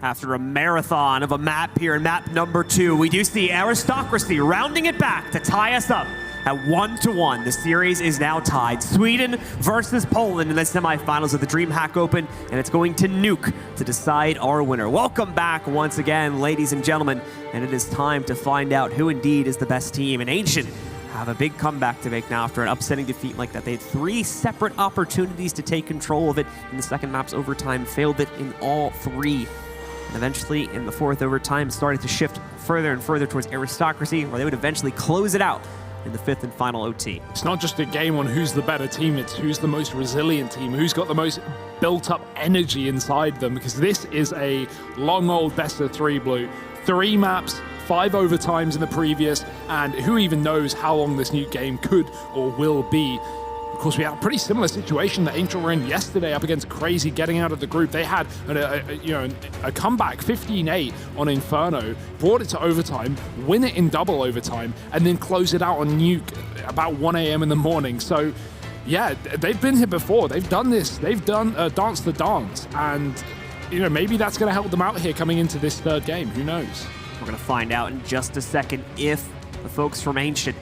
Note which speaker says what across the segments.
Speaker 1: After a marathon of a map here in map number 2, we do see Aristocracy rounding it back to tie us up at 1-1. The series is now tied. Sweden versus Poland in the semifinals of the DreamHack Open, and it's going to Nuke to decide our winner. Welcome back once again, ladies and gentlemen, and it is time to find out who indeed is the best team. And Ancient have a big comeback to make now after an upsetting defeat like that. They had 3 separate opportunities to take control of it in the second map's overtime, failed it in all 3. And eventually, in the 4th overtime, started to shift further and further towards Aristocracy, where they would eventually close it out in the 5th and final OT.
Speaker 2: It's not just a game on who's the better team, it's who's the most resilient team, who's got the most built-up energy inside them, because this is a long old best-of-3 blue. 3 maps, 5 overtimes in the previous, and who even knows how long this Nuke game could or will be. Of course, we had a pretty similar situation that Angel were in yesterday up against Crazy getting out of the group. They had a comeback 15-8 on Inferno, brought it to overtime, win it in double overtime, and then close it out on Nuke about 1 a.m. in the morning. So yeah, they've been here before. They've done this. They've done Dance the Dance. And maybe that's going to help them out here coming into this 3rd game. Who knows?
Speaker 1: We're going to find out in just a second if the folks from Ancient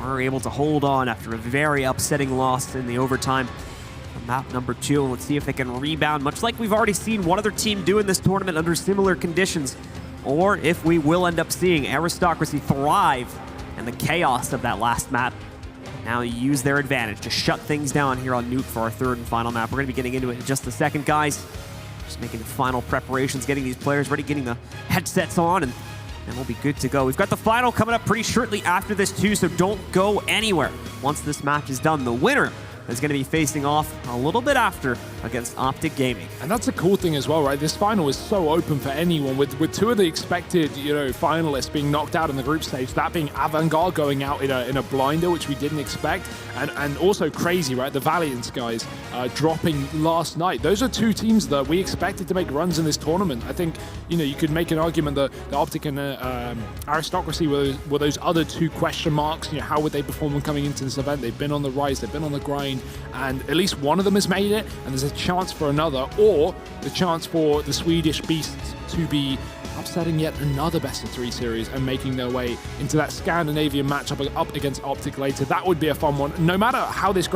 Speaker 1: are able to hold on after a very upsetting loss in the overtime on map number 2. And let's see if they can rebound, much like we've already seen one other team do in this tournament under similar conditions, or if we will end up seeing Aristocracy thrive in the chaos of that last map. Now use their advantage to shut things down here on Nuke for our 3rd and final map. We're going to be getting into it in just a second, guys. Just making the final preparations, getting these players ready, getting the headsets on, and we'll be good to go. We've got the final coming up pretty shortly after this too, so don't go anywhere. Once this match is done, the winner is going to be facing off a little bit after against Optic Gaming. And
Speaker 2: that's a cool thing as well, right? This final is so open for anyone, with 2 of the expected, finalists being knocked out in the group stage, that being Avantgarde going out in a blinder, which we didn't expect, and also Crazy, right? The Valiants guys dropping last night. Those are 2 teams that we expected to make runs in this tournament. I think, you could make an argument that the Optic and Aristocracy were those other 2 question marks. How would they perform when coming into this event? They've been on the rise, they've been on the grind, and at least one of them has made it, and there's a chance for another, or the chance for the Swedish Beasts to be upsetting yet another best-of-3 series and making their way into that Scandinavian matchup up against Optic later. That would be a fun one. No matter how this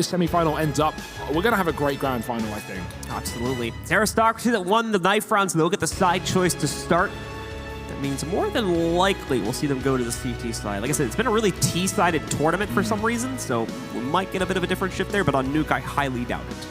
Speaker 2: semi-final ends up, we're going to have a great grand final, I think.
Speaker 1: Absolutely. It's Aristocracy that won the knife round, so they'll get the side choice to start. That means more than likely we'll see them go to the CT side. Like I said, it's been a really T-sided tournament for some reason, so we might get a bit of a different shift there, but on Nuke, I highly doubt it.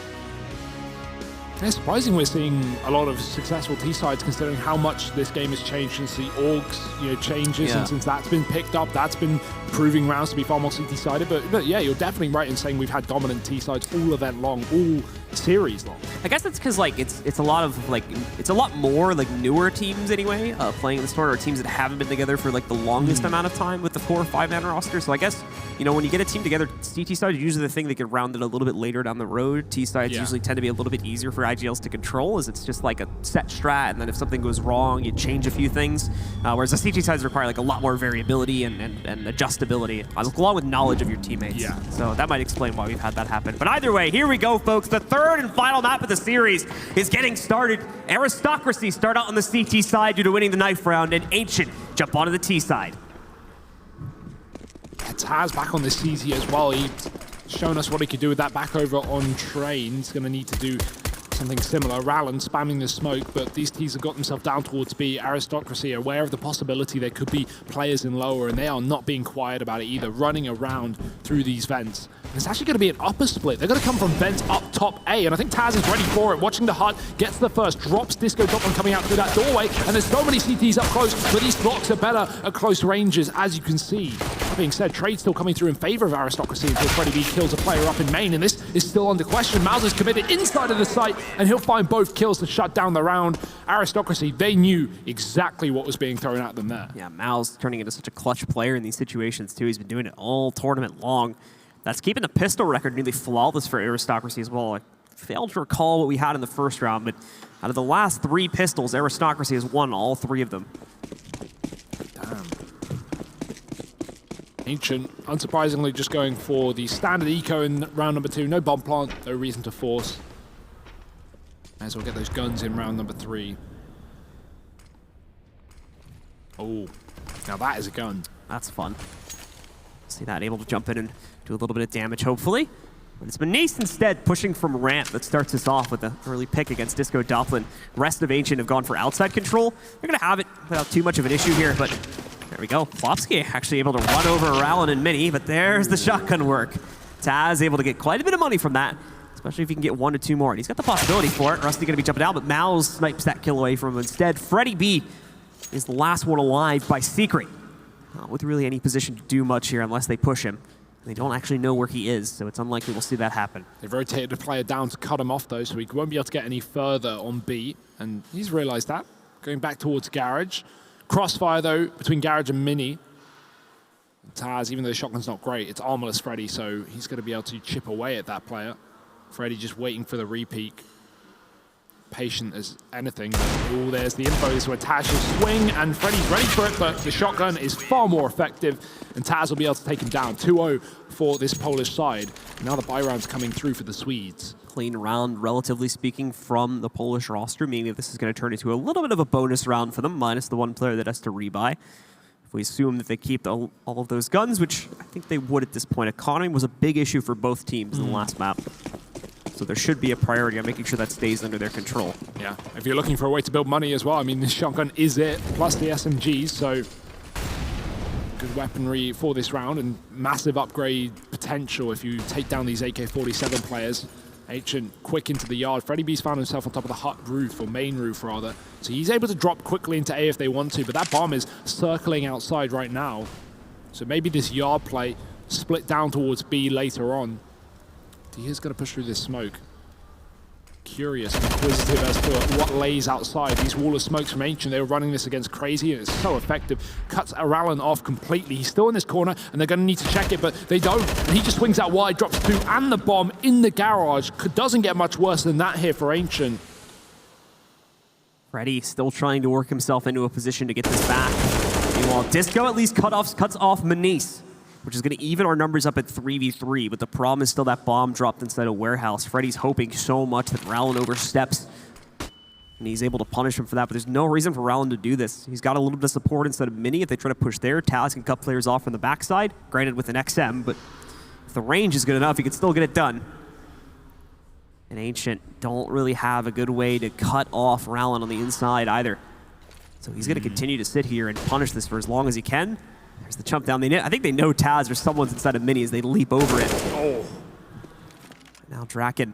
Speaker 2: It's surprising we're seeing a lot of successful T-sides considering how much this game has changed since the orgs changes, and since that's been picked up, that's been proving rounds to be far more CT-sided. But yeah, you're definitely right in saying we've had dominant T-sides all event long, all series long.
Speaker 1: I guess it's because it's a lot more newer teams anyway playing in the tournament, or teams that haven't been together for the longest amount of time with the 4 or 5 man roster. So I guess when you get a team together, CT sides are usually the thing that get rounded a little bit later down the road. T sides usually tend to be a little bit easier for IGLs to control, as it's just like a set strat, and then if something goes wrong, you change a few things. Whereas the CT sides require a lot more variability and adjustability, along with knowledge of your teammates.
Speaker 2: Yeah.
Speaker 1: So that might explain why we've had that happen. But either way, here we go, folks. The 3rd and final map of the series is getting started. Aristocracy start out on the CT side due to winning the knife round, and Ancient jump onto the T side.
Speaker 2: Taz back on the CT as well. He's shown us what he could do with that back over on Train. He's going to need to do something similar. Rallen spamming the smoke, but these teams have got themselves down towards B. Aristocracy are aware of the possibility there could be players in lower, and they are not being quiet about it either, running around through these vents. And it's actually going to be an upper split. They're going to come from vents up top A, and I think Taz is ready for it. Watching the HUD, gets the first, drops Disco Doppler coming out through that doorway, and there's so many CTs up close, but these blocks are better at close ranges, as you can see. That being said, Trade still coming through in favor of Aristocracy until Freddy B kills a player up in main, and this is still under question. Mauser's committed inside of the site, and he'll find both kills to shut down the round. Aristocracy, they knew exactly what was being thrown at them there.
Speaker 1: Yeah, Mao's turning into such a clutch player in these situations too. He's been doing it all tournament long. That's keeping the pistol record nearly flawless for Aristocracy as well. I failed to recall what we had in the first round, but out of the last 3 pistols, Aristocracy has won all 3 of them.
Speaker 2: Damn. Ancient, unsurprisingly, just going for the standard eco in round number 2. No bomb plant, no reason to force. Might as well get those guns in round number 3. Oh, now that is a gun.
Speaker 1: That's fun. See that, able to jump in and do a little bit of damage, hopefully. But it's Manice instead pushing from ramp that starts us off with an early pick against Disco Doppelin. Rest of Ancient have gone for outside control. They're going to have it without too much of an issue here, but there we go. Flopsky actually able to run over Rallon and Mini, but there's the shotgun work. Taz able to get quite a bit of money from that, especially if he can get 1 or 2 more. And he's got the possibility for it. Rusty going to be jumping down, but Mal's snipes that kill away from him instead. Freddy B is the last one alive by Secret. Not with really any position to do much here unless they push him. They don't actually know where he is, so it's unlikely we'll see that happen.
Speaker 2: They've rotated the player down to cut him off, though, so he won't be able to get any further on B. And he's realized that. Going back towards Garage. Crossfire, though, between Garage and Mini. Taz, even though the shotgun's not great, it's armorless Freddy, so he's going to be able to chip away at that player. Freddy just waiting for the repeak. Patient as anything. Oh, there's the info. This is where Taz will swing, and Freddy's ready for it, but the shotgun is far more effective, and Taz will be able to take him down. 2-0 for this Polish side. Now the buy round's coming through for the Swedes.
Speaker 1: Clean round, relatively speaking, from the Polish roster, meaning that this is going to turn into a little bit of a bonus round for them, minus the 1 player that has to rebuy. If we assume that they keep all of those guns, which I think they would at this point. Economy was a big issue for both teams in the last map. So there should be a priority on making sure that stays under their control.
Speaker 2: Yeah, if you're looking for a way to build money as well, I mean, this shotgun is it, plus the SMGs, so good weaponry for this round and massive upgrade potential if you take down these AK-47 players. Ancient quick into the yard. Freddy B's found himself on top of the hut roof, or main roof rather, so he's able to drop quickly into A if they want to, but that bomb is circling outside right now. So maybe this yard play split down towards B later on. He is going to push through this smoke. Curious and inquisitive as to what lays outside. These wall of smokes from Ancient, they were running this against Crazy, and it's so effective. Cuts Rallon off completely. He's still in this corner, and they're going to need to check it, but they don't. And he just swings out wide, drops 2, and the bomb in the garage. Doesn't get much worse than that here for Ancient.
Speaker 1: Freddy still trying to work himself into a position to get this back. Meanwhile, Disco at least cuts off Manice, which is going to even our numbers up at 3v3, but the problem is still that bomb dropped inside a warehouse. Freddy's hoping so much that Rallon oversteps, and he's able to punish him for that, but there's no reason for Rallon to do this. He's got a little bit of support instead of Mini if they try to push there. Taz can cut players off from the backside, granted with an XM, but if the range is good enough, he can still get it done. And Ancient don't really have a good way to cut off Rallon on the inside either. So he's going to continue to sit here and punish this for as long as he can. There's the jump down. I think they know Taz or someone's inside of Mini as they leap over it. Oh. Now Draken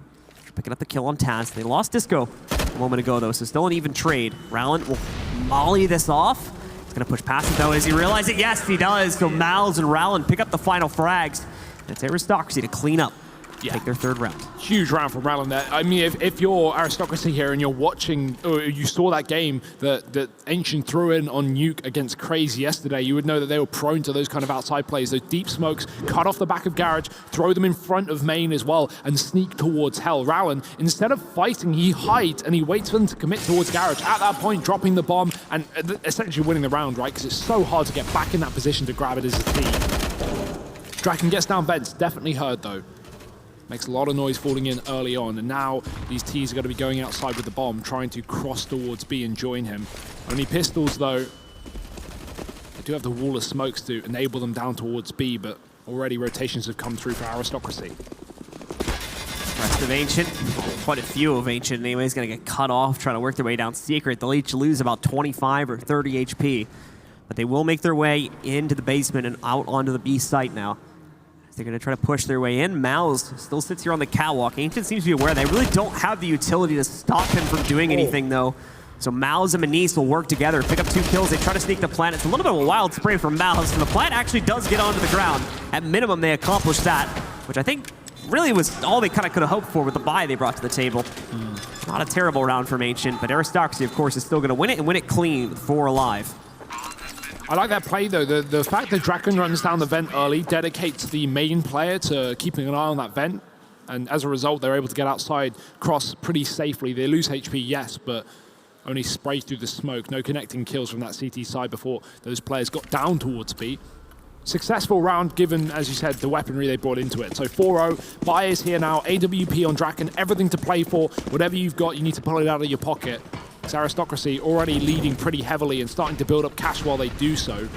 Speaker 1: picking up the kill on Taz. They lost Disco a moment ago, though, so still an even trade. Rallon will molly this off. He's going to push past it, though. Does he realize it? Yes, he does. So Malz and Rallon pick up the final frags. And it's Aristocracy to clean up. Yeah. Take their 3rd round.
Speaker 2: Huge round from Rallon there. I mean, if you're Aristocracy here and you're watching, or you saw that game that Ancient threw in on Nuke against Crazy yesterday, you would know that they were prone to those kind of outside plays. Those deep smokes, cut off the back of Garage, throw them in front of main as well, and sneak towards Hell. Rallon, instead of fighting, he hides and he waits for them to commit towards Garage. At that point, dropping the bomb and essentially winning the round, right? Because it's so hard to get back in that position to grab it as a team. Draken gets down vents, definitely heard though. Makes a lot of noise falling in early on, and now these T's are going to be going outside with the bomb, trying to cross towards B and join him. Only pistols, though. They do have the wall of smokes to enable them down towards B, but already rotations have come through for Aristocracy.
Speaker 1: Rest of Ancient, quite a few of Ancient anyway, is going to get cut off, trying to work their way down Secret. They'll each lose about 25 or 30 HP, but they will make their way into the basement and out onto the B site now. They're going to try to push their way in. Malz still sits here on the catwalk. Ancient seems to be aware they really don't have the utility to stop him from doing anything, though. So Malz and Manice will work together, pick up 2 kills. They try to sneak the plant. It's a little bit of a wild spray from Malz, and the plant actually does get onto the ground. At minimum, they accomplished that, which I think really was all they kind of could have hoped for with the buy they brought to the table. Not a terrible round from Ancient, but Aristocracy, of course, is still going to win it and win it clean with 4 alive.
Speaker 2: I like that play, though. The fact that Draken runs down the vent early dedicates the main player to keeping an eye on that vent. And as a result, they're able to get outside, cross pretty safely. They lose HP, yes, but only spray through the smoke. No connecting kills from that CT side before those players got down towards B. successful round given, as you said, the weaponry they brought into it. So 4-0, buy is here now, AWP on Draken, everything to play for. Whatever you've got, you need to pull it out of your pocket. It's Aristocracy already leading pretty heavily and starting to build up cash while they do so.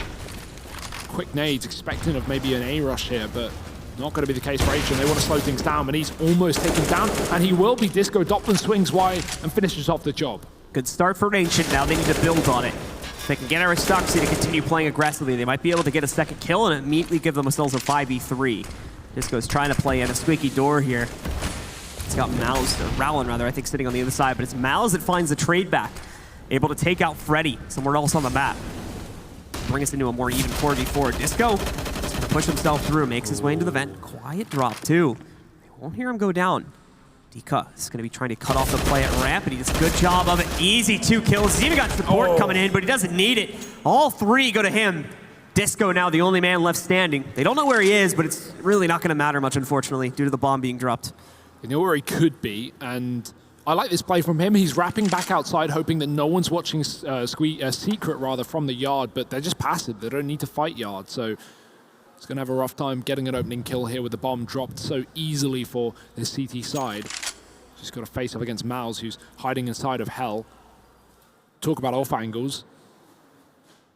Speaker 2: Quick nades, expecting of maybe an A rush here, but not going to be the case for Ancient. They want to slow things down, but he's almost taken down, and he will be. Disco Doppler swings wide and finishes off the job.
Speaker 1: Good start for Ancient. Now they need to build on it. If they can get Aristocracy to continue playing aggressively, they might be able to get a second kill and immediately give themselves a 5v3. Disco's trying to play in a squeaky door here. It's got Mouse, or Rowlin rather, I think, sitting on the other side, but it's Mouse that finds the trade back. Able to take out Freddy somewhere else on the map. Bring us into a more even 4v4. Disco just gonna push himself through, makes his way into the vent. Quiet drop, too. They won't hear him go down. Dika is going to be trying to cut off the play at ramp, and he does a good job of it. Easy 2 kills. He's even got support coming in, but he doesn't need it. All 3 go to him. Disco now the only man left standing. They don't know where he is, but it's really not going to matter much, unfortunately, due to the bomb being dropped.
Speaker 2: You know where he could be, and I like this play from him. He's wrapping back outside, hoping that no one's watching Secret rather from the yard, but they're just passive. They don't need to fight yard, so he's going to have a rough time getting an opening kill here with the bomb dropped so easily for the CT side. Just got to face up against Mouse, who's hiding inside of Hell. Talk about off angles.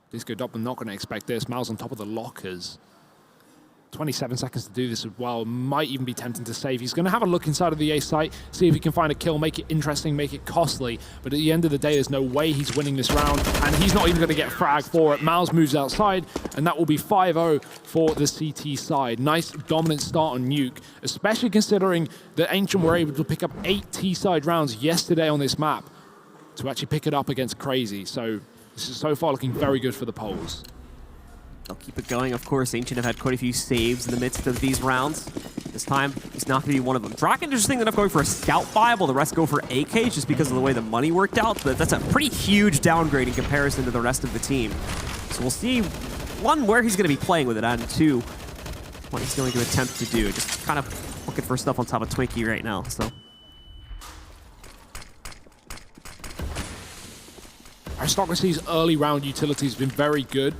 Speaker 2: Disco Doppler not going to expect this. Mouse on top of the lockers. 27 seconds to do this as well. Might even be tempting to save. He's going to have a look inside of the A site, see if he can find a kill, make it interesting, make it costly. But at the end of the day, there's no way he's winning this round, and he's not even going to get fragged for it. Mouse moves outside, and that will be 5-0 for the CT side. Nice dominant start on Nuke, especially considering that Ancient were able to pick up 8 T-side rounds yesterday on this map to actually pick it up against Crazy. So this is so far looking very good for the Poles.
Speaker 1: They'll keep it going. Of course, Ancient have had quite a few saves in the midst of these rounds. This time, he's not going to be one of them. Draken, interesting enough, going for a scout buy, while the rest go for AKs just because of the way the money worked out. But that's a pretty huge downgrade in comparison to the rest of the team. So we'll see, 1, where he's going to be playing with it, and 2, what he's going to attempt to do. Just kind of looking for stuff on top of Twinkie right now. So
Speaker 2: Aristocracy's early round utility has been very good.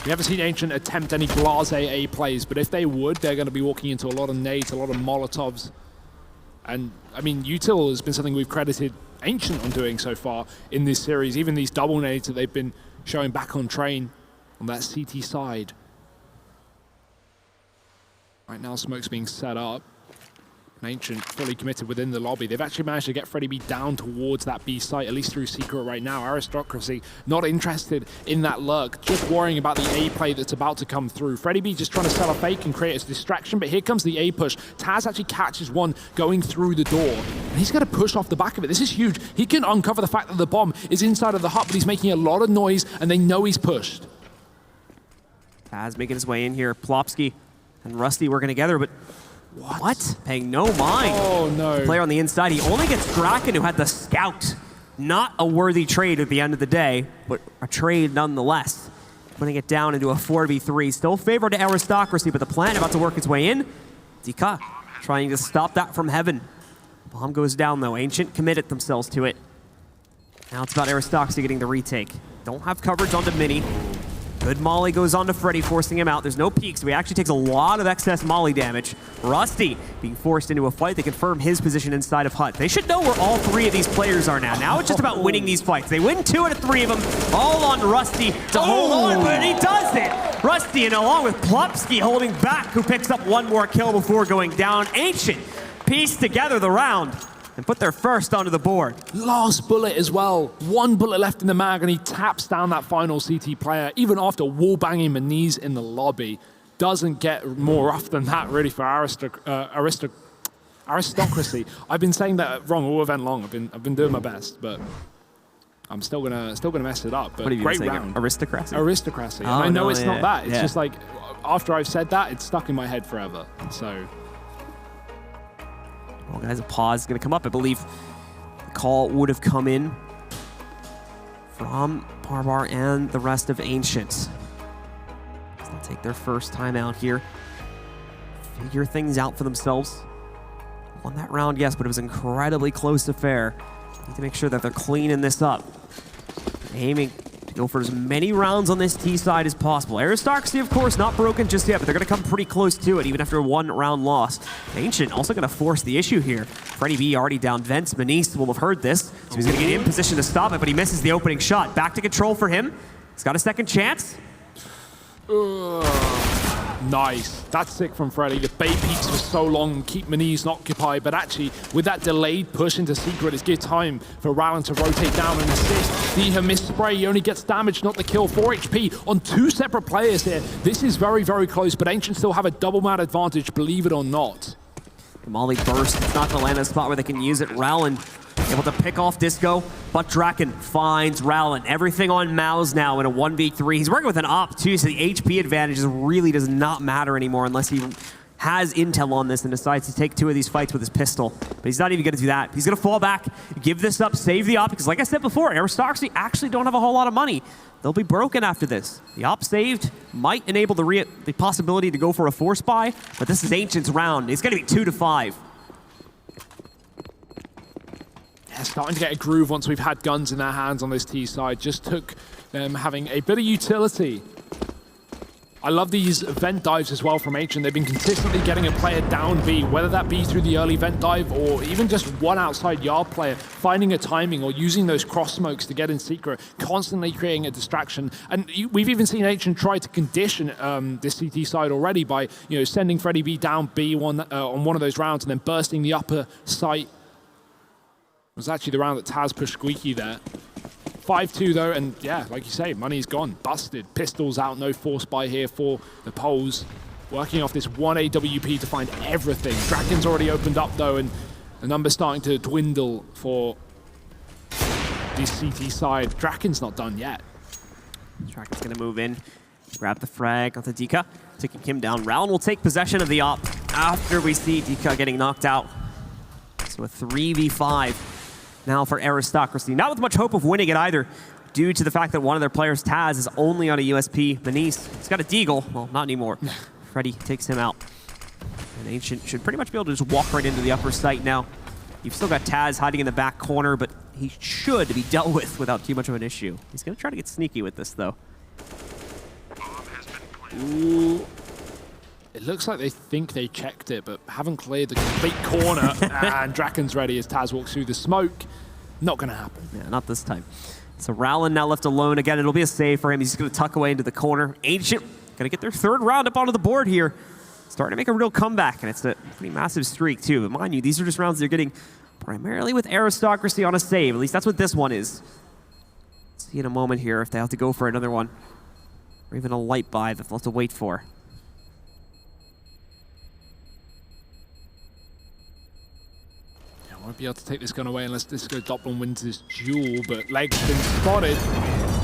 Speaker 2: We haven't seen Ancient attempt any blasé A plays, but if they would, they're going to be walking into a lot of nades, a lot of Molotovs. And, I mean, util has been something we've credited Ancient on doing so far in this series. Even these double nades that they've been showing back on train on that CT side. Right now, smoke's being set up. Ancient fully committed within the lobby. They've actually managed to get Freddy B down towards that B site, at least through Secret right now. Aristocracy not interested in that lurk, just worrying about the A play that's about to come through. Freddy B just trying to sell a fake and create a distraction, but here comes the A push. Taz actually catches one going through the door, and he's going to push off the back of it. This is huge. He can uncover the fact that the bomb is inside of the hut, but he's making a lot of noise, and they know he's pushed.
Speaker 1: Taz making his way in here. Plopsky and Rusty working together, but what? Paying no mind.
Speaker 2: Oh, no.
Speaker 1: Player on the inside. He only gets Draken, who had the scout. Not a worthy trade at the end of the day, but a trade nonetheless. Putting it down into a 4v3. Still favored to Aristocracy, but the plan about to work its way in. Dika trying to stop that from heaven. Bomb goes down, though. Ancient committed themselves to it. Now it's about Aristocracy getting the retake. Don't have coverage onto Mini. Good molly goes on to Freddy, forcing him out. There's no peek, so he actually takes a lot of excess molly damage. Rusty being forced into a fight. They confirm his position inside of Hut. They should know where all 3 of these players are now. Now it's just about winning these fights. They win 2 out of 3 of them, all on Rusty to hold on, but he does it! Rusty, and along with Plopsky holding back, who picks up 1 more kill before going down. Ancient pieced together the round and put their first onto the board.
Speaker 2: Last bullet as well. 1 bullet left in the mag, and he taps down that final CT player, even after wall-banging Maniz in the lobby. Doesn't get more rough than that, really, for Aristocracy. I've been saying that wrong all event long. I've been doing my best, but I'm still gonna mess it up. But
Speaker 1: what have you
Speaker 2: great
Speaker 1: been saying?
Speaker 2: round.
Speaker 1: Aristocracy?
Speaker 2: Aristocracy.
Speaker 1: Oh,
Speaker 2: I know
Speaker 1: no,
Speaker 2: it's
Speaker 1: yeah,
Speaker 2: not that. It's
Speaker 1: yeah.
Speaker 2: just like, after I've said that, it's stuck in my head forever. So...
Speaker 1: Well, guys, a pause is going to come up. I believe the call would have come in from Barbar and the rest of Ancient. They'll take their first time out here. Figure things out for themselves. Won that round, yes, but it was an incredibly close affair. Need to make sure that they're cleaning this up. Aiming to to go for as many rounds on this T side as possible. Aristocracy, of course, not broken just yet, but they're going to come pretty close to it, even after a 1-round loss. Ancient also going to force the issue here. Freddie B already down vents. Manice will have heard this, so he's going to get in position to stop it, but he misses the opening shot. Back to control for him. He's got a second chance.
Speaker 2: Nice. That's sick from Freddy. The bait peaks for so long, keep Maniz occupied, but actually, with that delayed push into Secret, it's good time for Rallen to rotate down and assist. Deha missed spray, he only gets damage, not the kill. 4 HP on 2 separate players here. This is very, very close, but Ancient still have a double man advantage, believe it or not.
Speaker 1: Molly burst. It's not going to land in a spot where they can use it. Rallen able to pick off Disco, but Draken finds Rallen. Everything on Mouse now in a 1v3. He's working with an op too, so the HP advantage really does not matter anymore unless he has intel on this and decides to take 2 of these fights with his pistol. But he's not even going to do that. He's going to fall back, give this up, save the op, because like I said before, Aristocracy actually don't have a whole lot of money. They'll be broken after this. The op saved might enable the possibility to go for a force buy, but this is Ancient's round. It's going to be 2-5.
Speaker 2: Yeah, starting to get a groove once we've had guns in their hands on this T side. Just took them having a bit of utility. I love these vent dives as well from Ancient. They've been consistently getting a player down B, whether that be through the early vent dive or even just one outside yard player, finding a timing or using those cross smokes to get in Secret, constantly creating a distraction. And we've even seen Ancient try to condition this CT side already by sending Freddie B down B on one of those rounds and then bursting the upper site. It was actually the round that Taz pushed Squeaky there. 5-2 though, and yeah, like you say, money's gone, busted. Pistols out, no force buy here for the Poles. Working off this 1 AWP to find everything. Draken's already opened up though, and the number's starting to dwindle for this CT side. Draken's not done yet.
Speaker 1: Draken's gonna move in, grab the frag onto Dika, taking him down. Rallen will take possession of the op after we see Dika getting knocked out. So a 3v5. Now for Aristocracy. Not with much hope of winning it either, due to the fact that one of their players, Taz, is only on a USP. Manice, he's got a deagle. Well, not anymore. Freddy takes him out. And Ancient should pretty much be able to just walk right into the upper site now. You've still got Taz hiding in the back corner, but he should be dealt with without too much of an issue. He's going to try to get sneaky with this, though.
Speaker 2: Ooh. It looks like they think they checked it, but haven't cleared the complete corner. And Draken's ready as Taz walks through the smoke. Not going to happen.
Speaker 1: Yeah, not this time. So Rallen now left alone again. It'll be a save for him. He's just going to tuck away into the corner. Ancient going to get their 3rd round up onto the board here. Starting to make a real comeback, and it's a pretty massive streak too. But mind you, these are just rounds they're getting primarily with Aristocracy on a save. At least that's what this one is. Let's see in a moment here if they have to go for another one. Or even a light buy that they'll have to wait for.
Speaker 2: Won't be able to take this gun away unless Disco Doppelman wins this duel, but Leg's been spotted.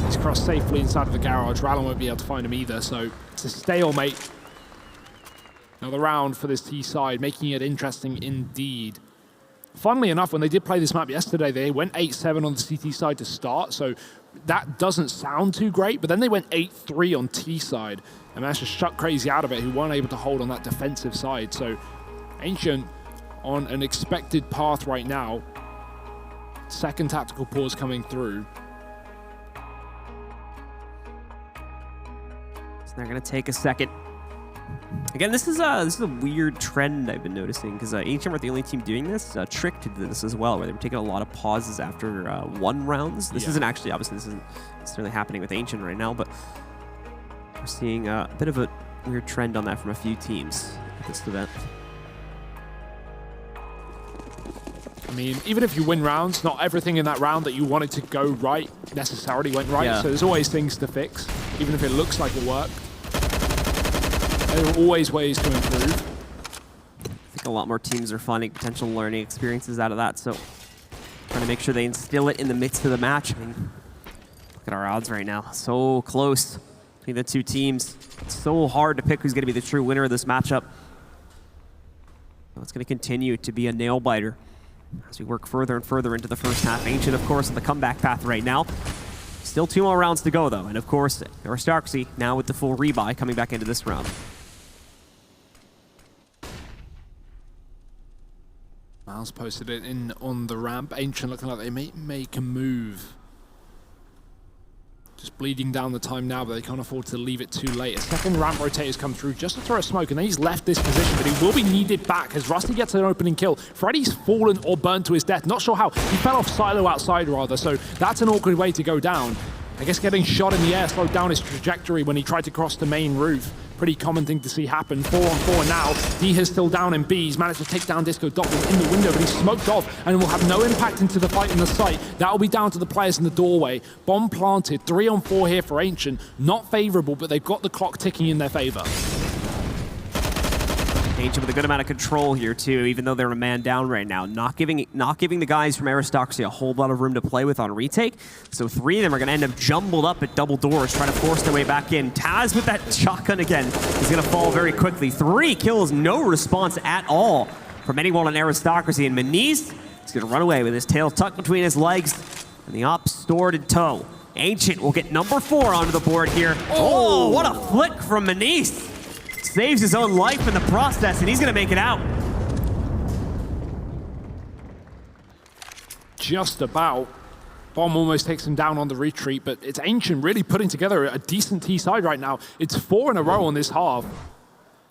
Speaker 2: He's crossed safely inside of the garage. Rallen won't be able to find him either, so it's a stalemate. Another round for this T side, making it interesting indeed. Funnily enough, when they did play this map yesterday, they went 8-7 on the CT side to start, so that doesn't sound too great, but then they went 8-3 on T side, and managed to shut Crazy out of it, who weren't able to hold on that defensive side. So Ancient on an expected path right now. 2nd tactical pause coming through.
Speaker 1: So they're going to take a second. Again, this is a weird trend I've been noticing, because Ancient weren't the only team doing this. Trick did this as well, where they were taking a lot of pauses after 1 rounds. This isn't actually, obviously, this isn't necessarily happening with Ancient right now, but we're seeing a bit of a weird trend on that from a few teams at this event.
Speaker 2: I mean, even if you win rounds, not everything in that round that you wanted to go right necessarily went right. Yeah. So there's always things to fix, even if it looks like it worked. There are always ways to improve.
Speaker 1: I think a lot more teams are finding potential learning experiences out of that, so trying to make sure they instill it in the midst of the match. I mean, look at our odds right now. So close between the 2 teams. It's so hard to pick who's going to be the true winner of this matchup. So it's going to continue to be a nail-biter as we work further and further into the first half. Ancient, of course, on the comeback path right now. Still 2 more rounds to go, though. And, of course, Aristocracy now with the full rebuy coming back into this round.
Speaker 2: Miles posted it in on the ramp. Ancient looking like they may make a move. Just bleeding down the time now, but they can't afford to leave it too late. A second ramp rotator's come through just to throw a smoke, and then he's left this position, but he will be needed back as Rusty gets an opening kill. Freddy's fallen or burned to his death. Not sure how. He fell off silo outside, rather, so that's an awkward way to go down. I guess getting shot in the air slowed down his trajectory when he tried to cross the main roof. Pretty common thing to see happen. 4-on-4 now. D is still down in B. He's managed to take down Disco Doctor in the window, but he's smoked off and will have no impact into the fight in the site. That'll be down to the players in the doorway. Bomb planted. 3-on-4 here for Ancient. Not favorable, but they've got the clock ticking in their favor.
Speaker 1: Ancient with a good amount of control here too, even though they're a man down right now. Not giving the guys from Aristocracy a whole lot of room to play with on retake. So 3 of them are going to end up jumbled up at double doors, trying to force their way back in. Taz with that shotgun again is going to fall very quickly. 3 kills, no response at all from anyone on Aristocracy. And Maniz is going to run away with his tail tucked between his legs and the op stored in tow. Ancient will get number 4 onto the board here. Oh, what a flick from Maniz. Saves his own life in the process, and he's going to make it out.
Speaker 2: Just about. Bomb almost takes him down on the retreat, but it's Ancient really putting together a decent T side right now. It's 4 in a row on this half.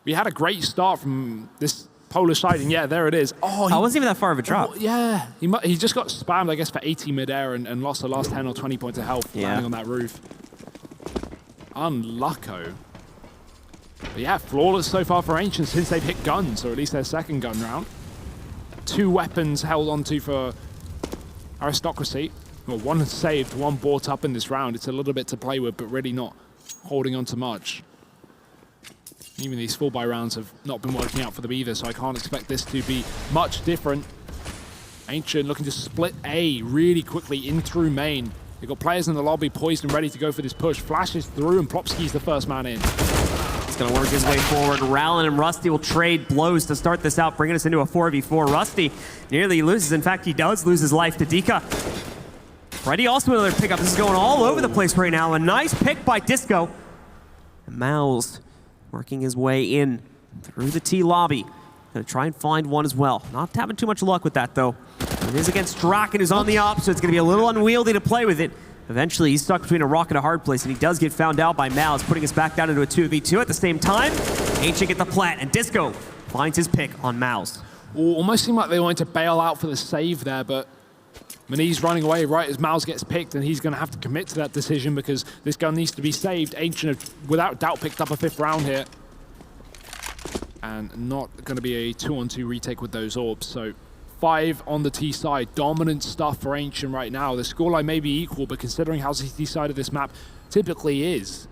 Speaker 2: We had a great start from this Polish side, and yeah, there it is. Oh,
Speaker 1: I wasn't even that far of a drop.
Speaker 2: Oh, yeah, he just got spammed, I guess, for 80 midair and lost the last 10 or 20 points of health landing on that roof. Unlucko. But yeah, flawless so far for Ancient since they've hit guns, or at least their second gun round. 2 weapons held onto for Aristocracy. Well, 1 saved, 1 bought up in this round. It's a little bit to play with, but really not holding on to much. Even these full buy rounds have not been working out for them either, so I can't expect this to be much different. Ancient looking to split A really quickly in through main. They've got players in the lobby poised and ready to go for this push. Flashes through, and Plopsky's the first man in.
Speaker 1: Going to work his way forward. Rallin and Rusty will trade blows to start this out, bringing us into a 4v4. Rusty nearly loses. In fact, he does lose his life to Dika. Freddy also another pickup. This is going all over the place right now. A nice pick by Disco. And Mouse working his way in through the T lobby. Going to try and find one as well. Not having too much luck with that, though. It is against Draken, who's on the op, so it's going to be a little unwieldy to play with it. Eventually, he's stuck between a rock and a hard place, and he does get found out by Mouse, putting us back down into a 2v2 at the same time. Ancient get the plant, and Disco finds his pick on Mouse.
Speaker 2: Almost seemed like they wanted to bail out for the save there, but Maniz running away right as Mouse gets picked, and he's going to have to commit to that decision because this gun needs to be saved. Ancient have, without doubt, picked up a 5th round here. And not going to be a 2-on-2 retake with those orbs, so 5 on the T side. Dominant stuff for Ancient right now. The scoreline may be equal, but considering how the T side of this map typically is,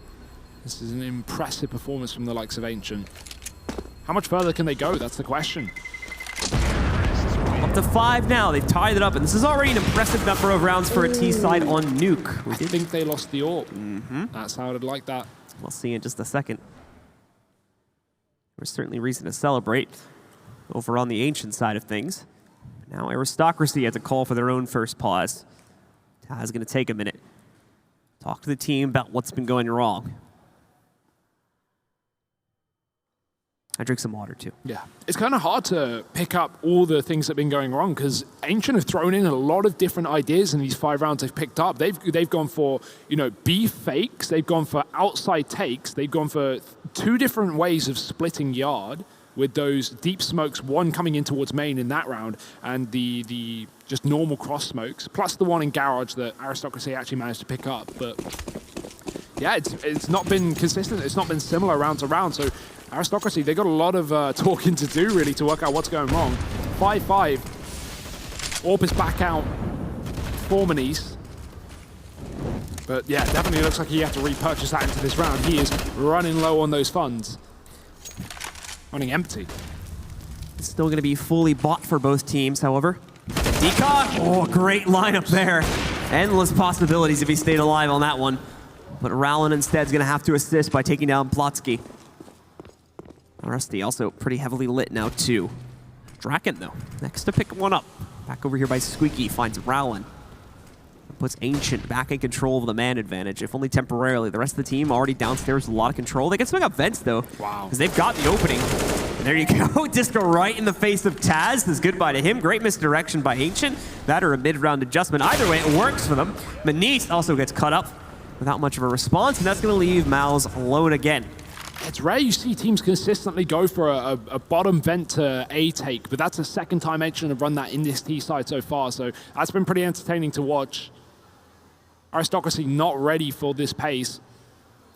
Speaker 2: this is an impressive performance from the likes of Ancient. How much further can they go? That's the question.
Speaker 1: Up to 5 now. They've tied it up, and this is already an impressive number of rounds for a T side on Nuke.
Speaker 2: I think they lost the orb. That sounded like that.
Speaker 1: We'll see in just a second. There's certainly reason to celebrate over on the Ancient side of things. Now Aristocracy has a call for their own first pause. Taz going to take a minute. Talk to the team about what's been going wrong. I drink some water too.
Speaker 2: Yeah, it's kind of hard to pick up all the things that have been going wrong because Ancient have thrown in a lot of different ideas in these 5 rounds they've picked up. They've gone for, B fakes. They've gone for outside takes. They've gone for 2 different ways of splitting yard, with those deep smokes, 1 coming in towards main in that round, and the just normal cross smokes, plus the 1 in garage that Aristocracy actually managed to pick up. But yeah, it's not been consistent. It's not been similar round to round. So Aristocracy, they got a lot of talking to do really to work out what's going wrong. 5-5. Orb is back out for Maniz. But yeah, definitely looks like he has to repurchase that into this round. He is running low on those funds. Running empty.
Speaker 1: It's still going to be fully bought for both teams, however. Dika, oh, great lineup there. Endless possibilities if he stayed alive on that one. But Rallin instead is going to have to assist by taking down Plotsky. Rusty also pretty heavily lit now too. Draken though, next to pick one up. Back over here by Squeaky, finds Rallin. Puts Ancient back in control of the man advantage, if only temporarily. The rest of the team already downstairs with a lot of control. They can swing up vents though, because they've got the opening. And there you go, Disco right in the face of Taz. This is goodbye to him. Great misdirection by Ancient. That or a mid-round adjustment. Either way, it works for them. Maniz also gets cut up. without much of a response, and that's going to leave Mouse alone again.
Speaker 2: It's rare you see teams consistently go for a bottom vent to A take, but that's the second time Ancient have run that in this T side so far, so that's been pretty entertaining to watch. Aristocracy not ready for this pace.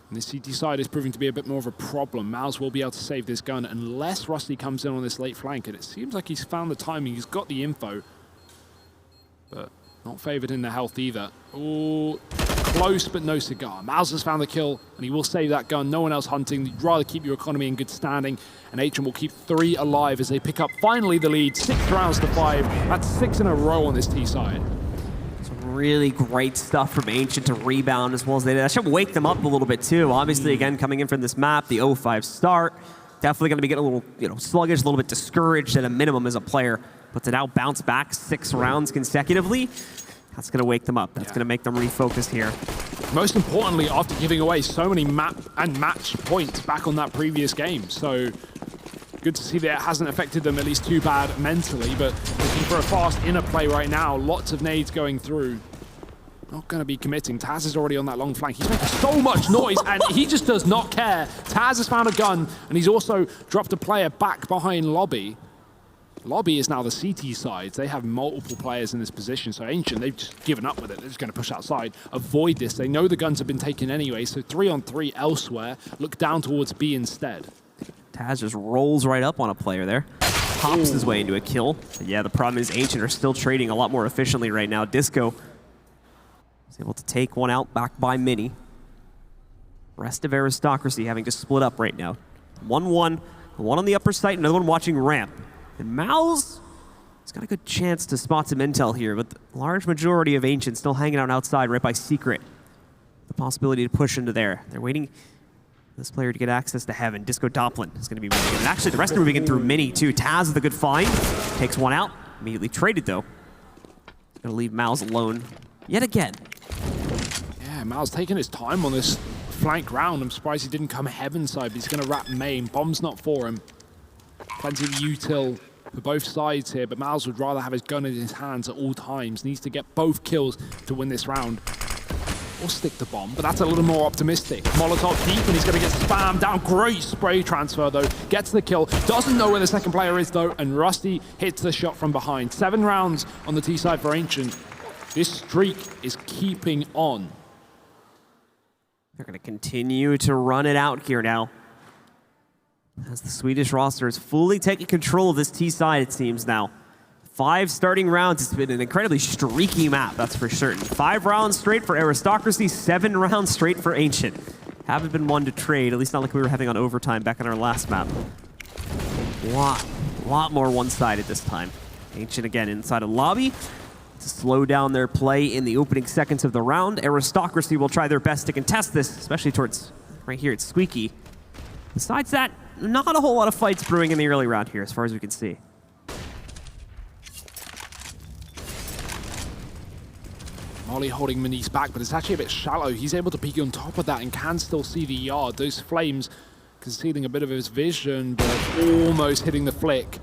Speaker 2: And the CT side is proving to be a bit more of a problem. Mouse will be able to save this gun unless Rusty comes in on this late flank, and it seems like he's found the timing, he's got the info. But not favored in the health either. Oh, close but no cigar. Mouse has found the kill, and he will save that gun. No one else hunting. You'd rather keep your economy in good standing, and Ancient will keep 3 alive as they pick up finally the lead. 6 rounds to 5. That's 6 in a row on this T side.
Speaker 1: Some really great stuff from Ancient to rebound as well as they did. That should wake them up a little bit too. Obviously, again, coming in from this map, the 0-5 start, definitely going to be getting a little, sluggish, a little bit discouraged at a minimum as a player. But to now bounce back 6 rounds consecutively, that's going to wake them up. That's going to make them refocus here.
Speaker 2: Most importantly, after giving away so many map and match points back on that previous game. So good to see that it hasn't affected them at least too bad mentally, but looking for a fast inner play right now. Lots of nades going through. Not going to be committing. Taz is already on that long flank. He's making so much noise, and he just does not care. Taz has found a gun, and he's also dropped a player back behind Lobby. Lobby is now the CT side. They have multiple players in this position, so Ancient, they've just given up with it. They're just going to push outside, avoid this. They know the guns have been taken anyway, so 3-on-3 elsewhere. Look down towards B instead.
Speaker 1: Taz just rolls right up on a player there. Pops his way into a kill. But yeah, the problem is Ancient are still trading a lot more efficiently right now. Disco is able to take one out back by Mini. Rest of Aristocracy having to split up right now. 1-1, one on the upper site, another one watching ramp. And Mouse has got a good chance to spot some intel here, but the large majority of Ancient still hanging out outside right by Secret. The possibility to push into there. They're waiting for this player to get access to Heaven. Disco Doplin is going to be moving in. And actually, the rest are moving in through Mini, too. Taz with a good find. Takes one out. Immediately traded, though. Going to leave Mouse alone yet again.
Speaker 2: Yeah, Mouse taking his time on this flank round. I'm surprised he didn't come Heaven side, but he's going to wrap main. Bomb's not for him. Plenty of util for both sides here, but Miles would rather have his gun in his hands at all times. Needs to get both kills to win this round. Or stick the bomb, but that's a little more optimistic. Molotov deep, and he's going to get spammed down. Great spray transfer, though. Gets the kill. Doesn't know where the second player is, though, and Rusty hits the shot from behind. 7 rounds on the T side for Ancient. This streak is keeping on.
Speaker 1: They're going to continue to run it out here now, as the Swedish roster is fully taking control of this T side, it seems now. 5 starting rounds. It's been an incredibly streaky map, that's for certain. 5 rounds straight for Aristocracy, 7 rounds straight for Ancient. Haven't been one to trade, at least not like we were having on overtime back on our last map. A lot more one-sided this time. Ancient again inside a lobby to slow down their play in the opening seconds of the round. Aristocracy will try their best to contest this, especially towards right here at Squeaky. Besides that, not a whole lot of fights brewing in the early round here, as far as we can see.
Speaker 2: Molly holding Manise back, but it's actually a bit shallow. He's able to peek on top of that and can still see the yard. Those flames concealing a bit of his vision, but almost hitting the flick.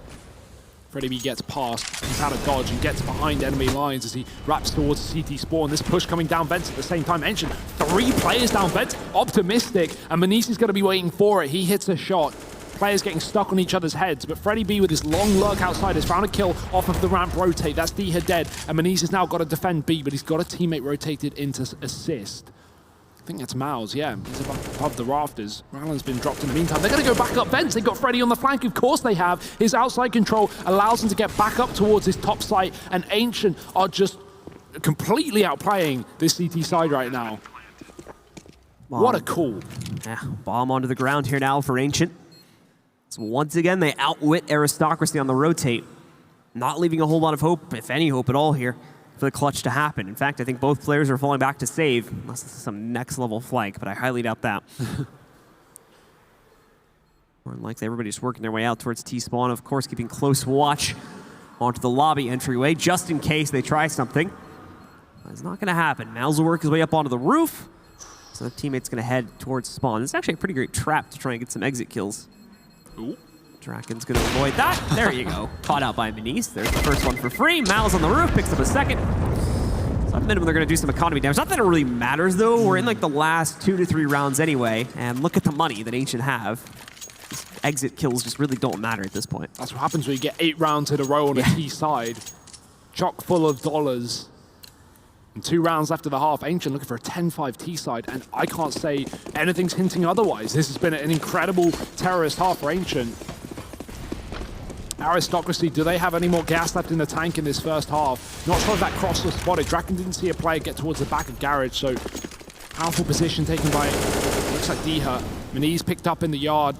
Speaker 2: Freddie B gets past, he's out of dodge and gets behind enemy lines as he wraps towards CT spawn. This push coming down vents at the same time. Ancient, 3 players down vents, optimistic, and Manise is going to be waiting for it. He hits a shot. Players getting stuck on each other's heads, but Freddie B with his long lurk outside has found a kill off of the ramp rotate. That's D here dead, and Manise has now got to defend B, but he's got a teammate rotated into assist. I think that's Miles, yeah. He's above the rafters. Rallan's been dropped in the meantime. They're going to go back up vents. They've got Freddie on the flank. Of course they have. His outside control allows him to get back up towards his top site, and Ancient are just completely outplaying this CT side right now. Bomb. What a call.
Speaker 1: Yeah, bomb onto the ground here now for Ancient. So once again, they outwit Aristocracy on the rotate. Not leaving a whole lot of hope, if any hope at all here, for the clutch to happen. In fact, I think both players are falling back to save, unless this is some next level flank, but I highly doubt that. More than likely, everybody's working their way out towards T-spawn, of course, keeping close watch onto the lobby entryway, just in case they try something. But it's not going to happen. Miles will work his way up onto the roof, so the teammate's going to head towards spawn. It's actually a pretty great trap to try and get some exit kills.
Speaker 2: Ooh.
Speaker 1: Draken's going to avoid that. There you go. Caught out by Manise. There's the first one for free. Mal's on the roof, picks up a second. So At the minimum, they're going to do some economy damage. Not that it really matters, though. We're in like the last 2 to 3 rounds anyway, and look at the money that Ancient have. Exit kills just really don't matter at this point.
Speaker 2: That's what happens when you get 8 rounds in a row on a T side. Chock full of dollars. And 2 rounds left of the half. Ancient looking for a 10-5 T side, and I can't say anything's hinting otherwise. This has been an incredible terrorist half for Ancient. Aristocracy, do they have any more gas left in the tank in this first half? Not sure if that cross was spotted. Draken didn't see a player get towards the back of Garage, so powerful position taken by, looks like Deha. Maniz picked up in the yard,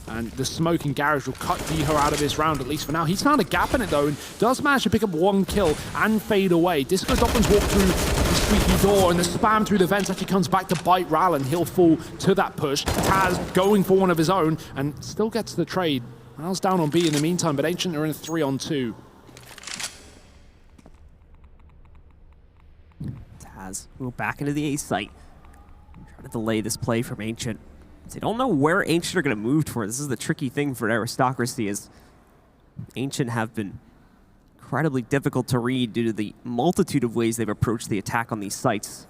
Speaker 2: and the smoke in Garage will cut Deha out of this round, at least for now. He's found a gap in it, though, and does manage to pick up 1 kill and fade away. Disco Doppins walk through the squeaky door, and the spam through the vents actually comes back to bite Ral, and he'll fall to that push. Taz going for one of his own, and still gets the trade. Mal's down on B in the meantime, but Ancient are in a 3-on-2.
Speaker 1: Taz will back into the A site. Trying to delay this play from Ancient. They don't know where Ancient are going to move toward. This is the tricky thing for Aristocracy, is Ancient have been incredibly difficult to read due to the multitude of ways they've approached the attack on these sites.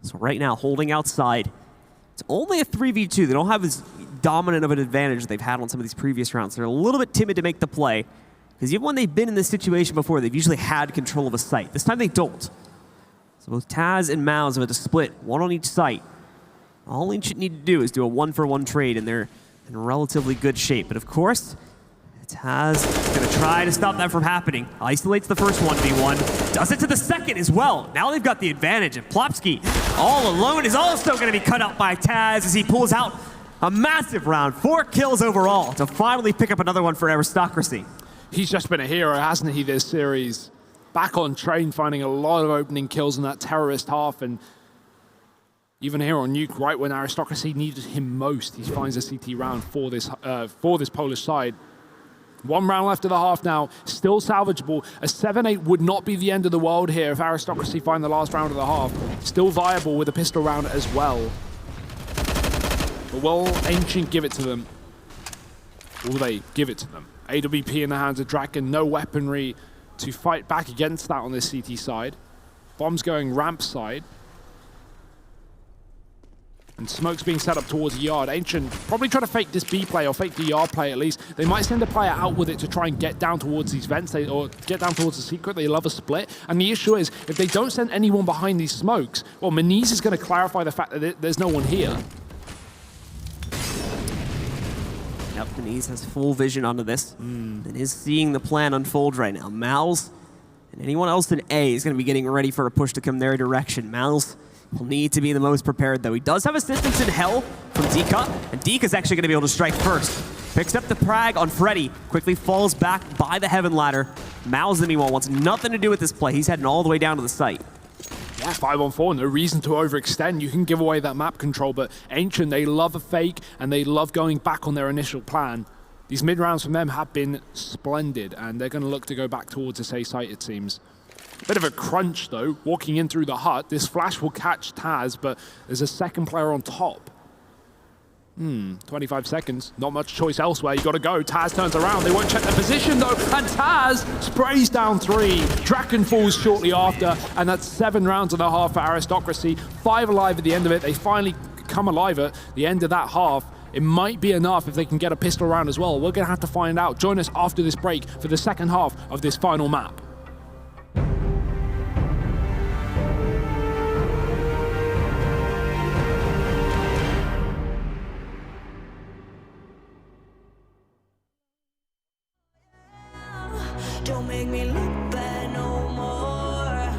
Speaker 1: So right now, holding outside. It's only a 3v2. They don't have as dominant of an advantage they've had on some of these previous rounds. They're a little bit timid to make the play, because even when they've been in this situation before, they've usually had control of a site. This time they don't. So both Taz and Mouse have had to split, 1 on each site. All Ancient need to do is do a 1-for-1 trade, and they're in relatively good shape. But of course, Taz is going to try to stop that from happening. Isolates the first 1v1, does it to the second as well. Now they've got the advantage, and Plopsky all alone is also going to be cut out by Taz as he pulls out a massive round. 4 kills overall to finally pick up another one for Aristocracy.
Speaker 2: He's just been a hero, hasn't he, this series? Back on train, finding a lot of opening kills in that terrorist half, and even here on Nuke, right when Aristocracy needed him most, he finds a CT round for this Polish side. 1 round left of the half now, still salvageable. A 7-8 would not be the end of the world here if Aristocracy find the last round of the half. Still viable with a pistol round as well. But will Ancient give it to them? Will they give it to them? AWP in the hands of Draken, no weaponry to fight back against that on this CT side. Bombs going ramp side. And smoke's being set up towards the yard. Ancient probably trying to fake this B play, or fake the yard play at least. They might send a player out with it to try and get down towards these vents, or get down towards the secret. They love a split. And the issue is, if they don't send anyone behind these smokes, well, Maniz is going to clarify the fact that there's no one here.
Speaker 1: Yep, Maniz has full vision onto this and is seeing the plan unfold right now. Mal's and anyone else in A is going to be getting ready for a push to come their direction. Mal's will need to be the most prepared, though. He does have assistance in Hell from Dika, and Dika's actually going to be able to strike first. Picks up the Prag on Freddy, quickly falls back by the Heaven Ladder. Mal's, meanwhile, wants nothing to do with this play. He's heading all the way down to the site.
Speaker 2: Yeah, 5-on-4, no reason to overextend. You can give away that map control, but Ancient, they love a fake, and they love going back on their initial plan. These mid-rounds from them have been splendid, and they're going to look to go back towards this A site, it seems. Bit of a crunch, though, walking in through the hut. This flash will catch Taz, but there's a second player on top. 25 seconds. Not much choice elsewhere. You got to go. Taz turns around. They won't check their position, though, and Taz sprays down 3. Draken falls shortly after, and that's 7 rounds and a half for Aristocracy. 5 alive at the end of it. They finally come alive at the end of that half. It might be enough if they can get a pistol round as well. We're going to have to find out. Join us after this break for the second half of this final map.
Speaker 3: Don't make me look bad no more.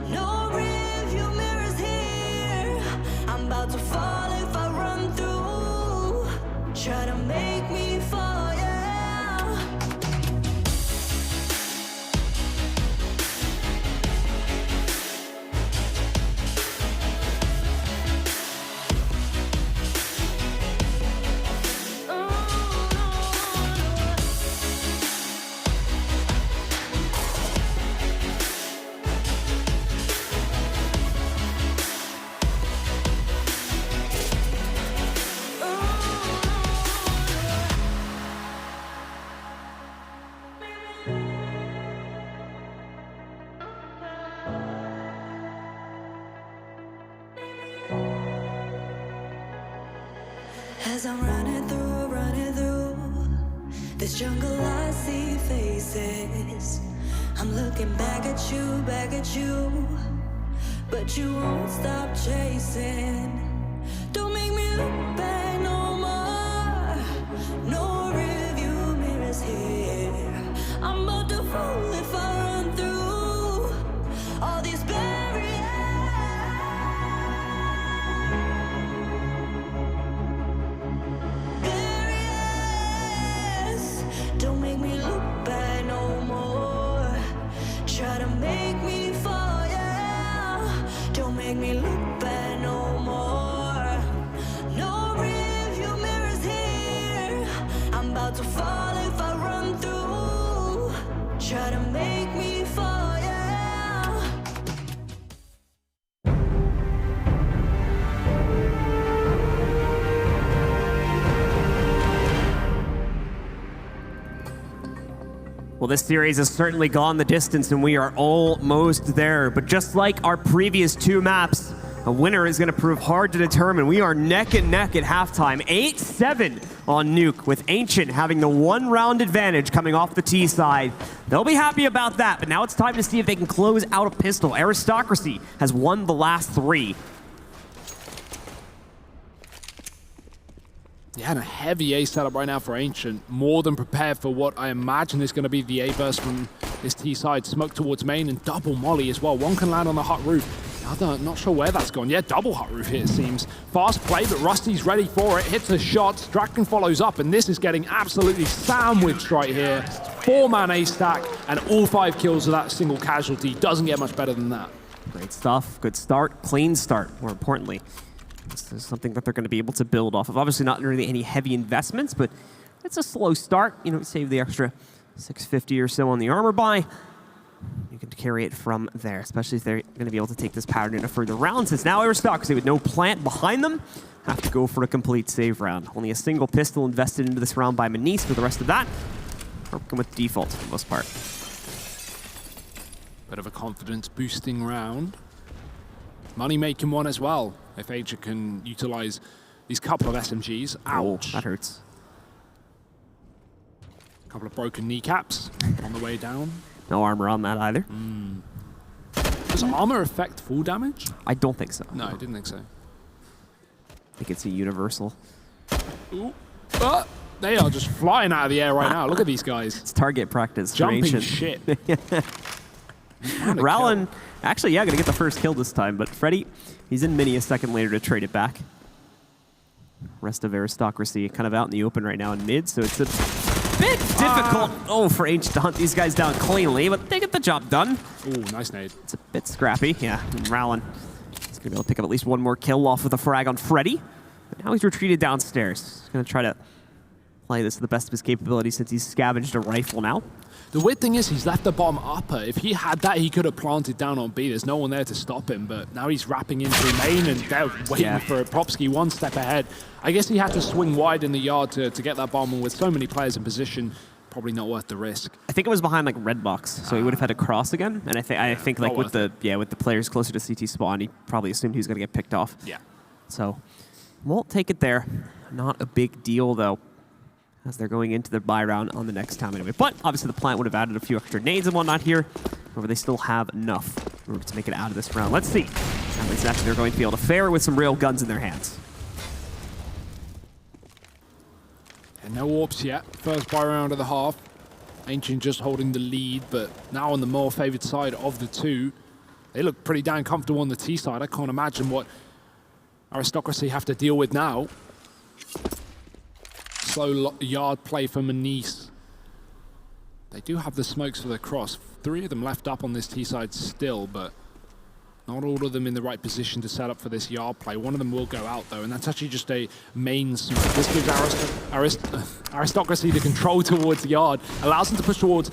Speaker 3: No rearview mirrors here. I'm about to fall if I run through. Try to make me fall, yeah. As I'm running through this jungle, I see faces. I'm looking back at you, but you won't stop chasing. Don't make me look back no more. No rearview mirrors here. I'm about to fall if I run through all these barriers. Don't make me look back no more. Try to make me fall, yeah. Don't make me look back no more. No rearview mirrors here. I'm about to fall if I run through. Try to make me fall, yeah.
Speaker 1: Well, this series has certainly gone the distance, and we are almost there. But just like our previous two maps, a winner is going to prove hard to determine. We are neck and neck at halftime. 8-7 on Nuke, with Ancient having the one-round advantage coming off the T side. They'll be happy about that, but now it's time to see if they can close out a pistol. Aristocracy has won the last three.
Speaker 2: Yeah, and a heavy A setup right now for Ancient. More than prepared for what I imagine is going to be the A burst from this T side. Smoke towards main and double molly as well. One can land on the hot roof. The other, not sure where that's gone. Yeah, double hot roof here, it seems. Fast play, but Rusty's ready for it. Hits a shot. Draken follows up, and this is getting absolutely sandwiched right here. 4-man A stack, and all 5 kills of that single casualty. Doesn't get much better than that.
Speaker 1: Great stuff. Good start. Clean start, more importantly. This is something that they're going to be able to build off of. Obviously not really any heavy investments, but it's a slow start. You know, save the extra 650 or so on the armor buy. You can carry it from there, especially if they're going to be able to take this pattern into further rounds. Since now Aristocracy with no plant behind them, have to go for a complete save round. Only a single pistol invested into this round by Manice. For the rest of that, working with default for the most part.
Speaker 2: Bit of a confidence boosting round. Money-making one as well, if Ancient can utilize these couple of SMGs. Ouch.
Speaker 1: Oh, that hurts.
Speaker 2: A couple of broken kneecaps on the way down.
Speaker 1: No armor on that either.
Speaker 2: Does armor affect full damage?
Speaker 1: I don't think so.
Speaker 2: No, I didn't think so.
Speaker 1: I think it's a universal.
Speaker 2: Ooh. They are just flying out of the air right now. Look at these guys.
Speaker 1: It's target practice.
Speaker 2: Jumping shit.
Speaker 1: Rowland, actually, yeah, gonna get the first kill this time, but Freddy, he's in mini a second later to trade it back. Rest of Aristocracy kind of out in the open right now in mid, so it's a bit difficult. Oh, for H to hunt these guys down cleanly, but they get the job done.
Speaker 2: Ooh, nice nade.
Speaker 1: It's a bit scrappy, yeah. And Rowland is gonna be able to pick up at least one more kill off with a frag on Freddy. But now he's retreated downstairs. He's gonna try to play this to the best of his capability since he's scavenged a rifle now.
Speaker 2: The weird thing is he's left the bottom upper. If he had that, he could have planted down on B. There's no one there to stop him, but now he's wrapping into main and they're waiting for Propsky one step ahead. I guess he had to swing wide in the yard to get that bomb, and with so many players in position, probably not worth the risk.
Speaker 1: I think it was behind like red box, so he would have had to cross again. And I think like with the players closer to CT spawn, he probably assumed he was going to get picked off.
Speaker 2: Yeah.
Speaker 1: So won't take it there. Not a big deal though, as they're going into the buy round on the next time anyway. But obviously the plant would have added a few extra nades and whatnot here. However, they still have enough in order to make it out of this round. Let's see how exactly they're going to be able to fare with some real guns in their hands.
Speaker 2: And no warps yet. First buy round of the half. Ancient just holding the lead, but now on the more favored side of the two. They look pretty damn comfortable on the T side. I can't imagine what Aristocracy have to deal with now. Slow yard play for Manice. They do have the smokes for the cross. 3 of them left up on this T side still, but not all of them in the right position to set up for this yard play. One of them will go out though, and that's actually just a main smoke. This gives Aristocracy the control towards yard, allows them to push towards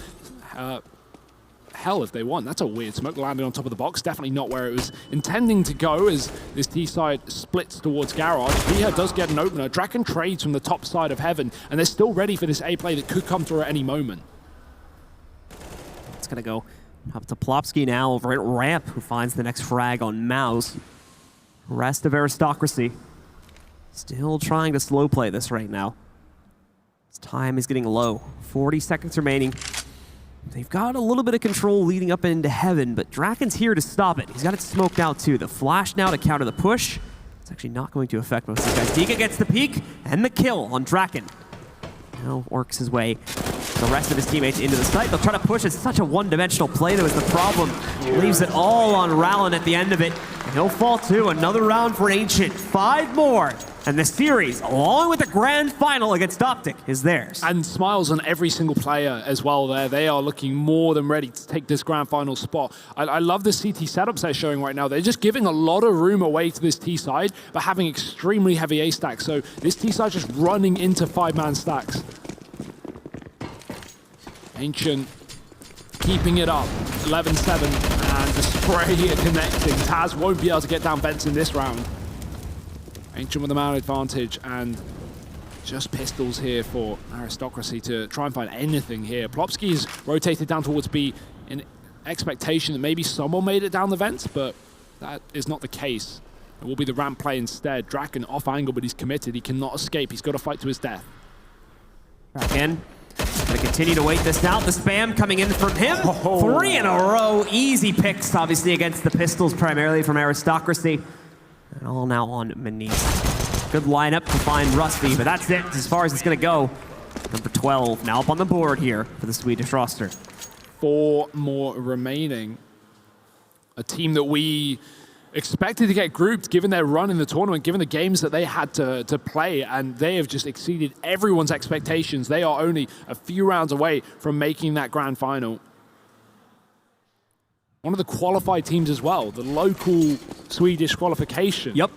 Speaker 2: hell if they want. That's a weird smoke landing on top of the box. Definitely not where it was intending to go as this T side splits towards garage. Here does get an opener. Draken trades from the top side of heaven, and they're still ready for this A play that could come through at any moment.
Speaker 1: It's going to go up to Plopsky now over at ramp, who finds the next frag on Mouse. Rest of Aristocracy Still trying to slow play this right now. His time is getting low. 40 seconds remaining. They've got a little bit of control leading up into heaven, but Draken's here to stop it. He's got it smoked out too. The flash now to counter the push. It's actually not going to affect most of these guys. Dika gets the peek and the kill on Draken. Now works his way the rest of his teammates into the site. They'll try to push. It's such a one-dimensional play, though, is the problem. Leaves it all on Rallin at the end of it. And he'll fall too. Another round for Ancient. 5 more. And the series, along with the grand final against Optic, is theirs.
Speaker 2: And smiles on every single player as well there. They are looking more than ready to take this grand final spot. I love the CT setups they're showing right now. They're just giving a lot of room away to this T side, but having extremely heavy A stacks. So this T side just running into 5-man stacks. Ancient keeping it up, 11-7, and the spray connecting. Taz won't be able to get down vents in this round. Ancient with the man advantage, and just pistols here for Aristocracy to try and find anything here. Plopsky's rotated down towards B in expectation that maybe someone made it down the vents, but that is not the case. It will be the ramp play instead. Draken off angle, but he's committed. He cannot escape. He's got to fight to his death.
Speaker 1: Draken gonna continue to wait this out. The spam coming in from him. 3 in a row. Easy picks, obviously, against the pistols, primarily from Aristocracy. And all now on Manise. Good lineup to find Rusty, but that's it as far as it's going to go. Number 12 now up on the board here for the Swedish roster.
Speaker 2: 4 more remaining. A team that we expected to get grouped given their run in the tournament, given the games that they had to play, and they have just exceeded everyone's expectations. They are only a few rounds away from making that grand final. One of the qualified teams as well, the local Swedish qualification.
Speaker 1: Yep.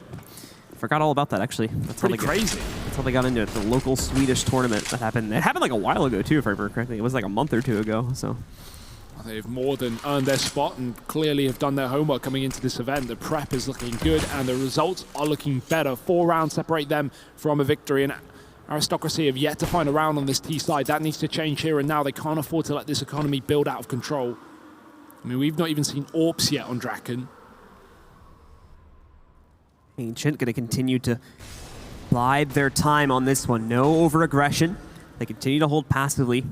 Speaker 1: Forgot all about that, actually. That's
Speaker 2: pretty crazy.
Speaker 1: That's how they got into it, the local Swedish tournament that happened. It happened like a while ago, too, if I remember correctly. It was like a month or 2 ago, so.
Speaker 2: They've more than earned their spot and clearly have done their homework coming into this event. The prep is looking good and the results are looking better. 4 rounds separate them from a victory, and Aristocracy have yet to find a round on this T side. That needs to change here and now. They can't afford to let this economy build out of control. I mean, we've not even seen AWPs yet on Draken.
Speaker 1: Ancient going to continue to bide their time on this one. No over-aggression. They continue to hold passively.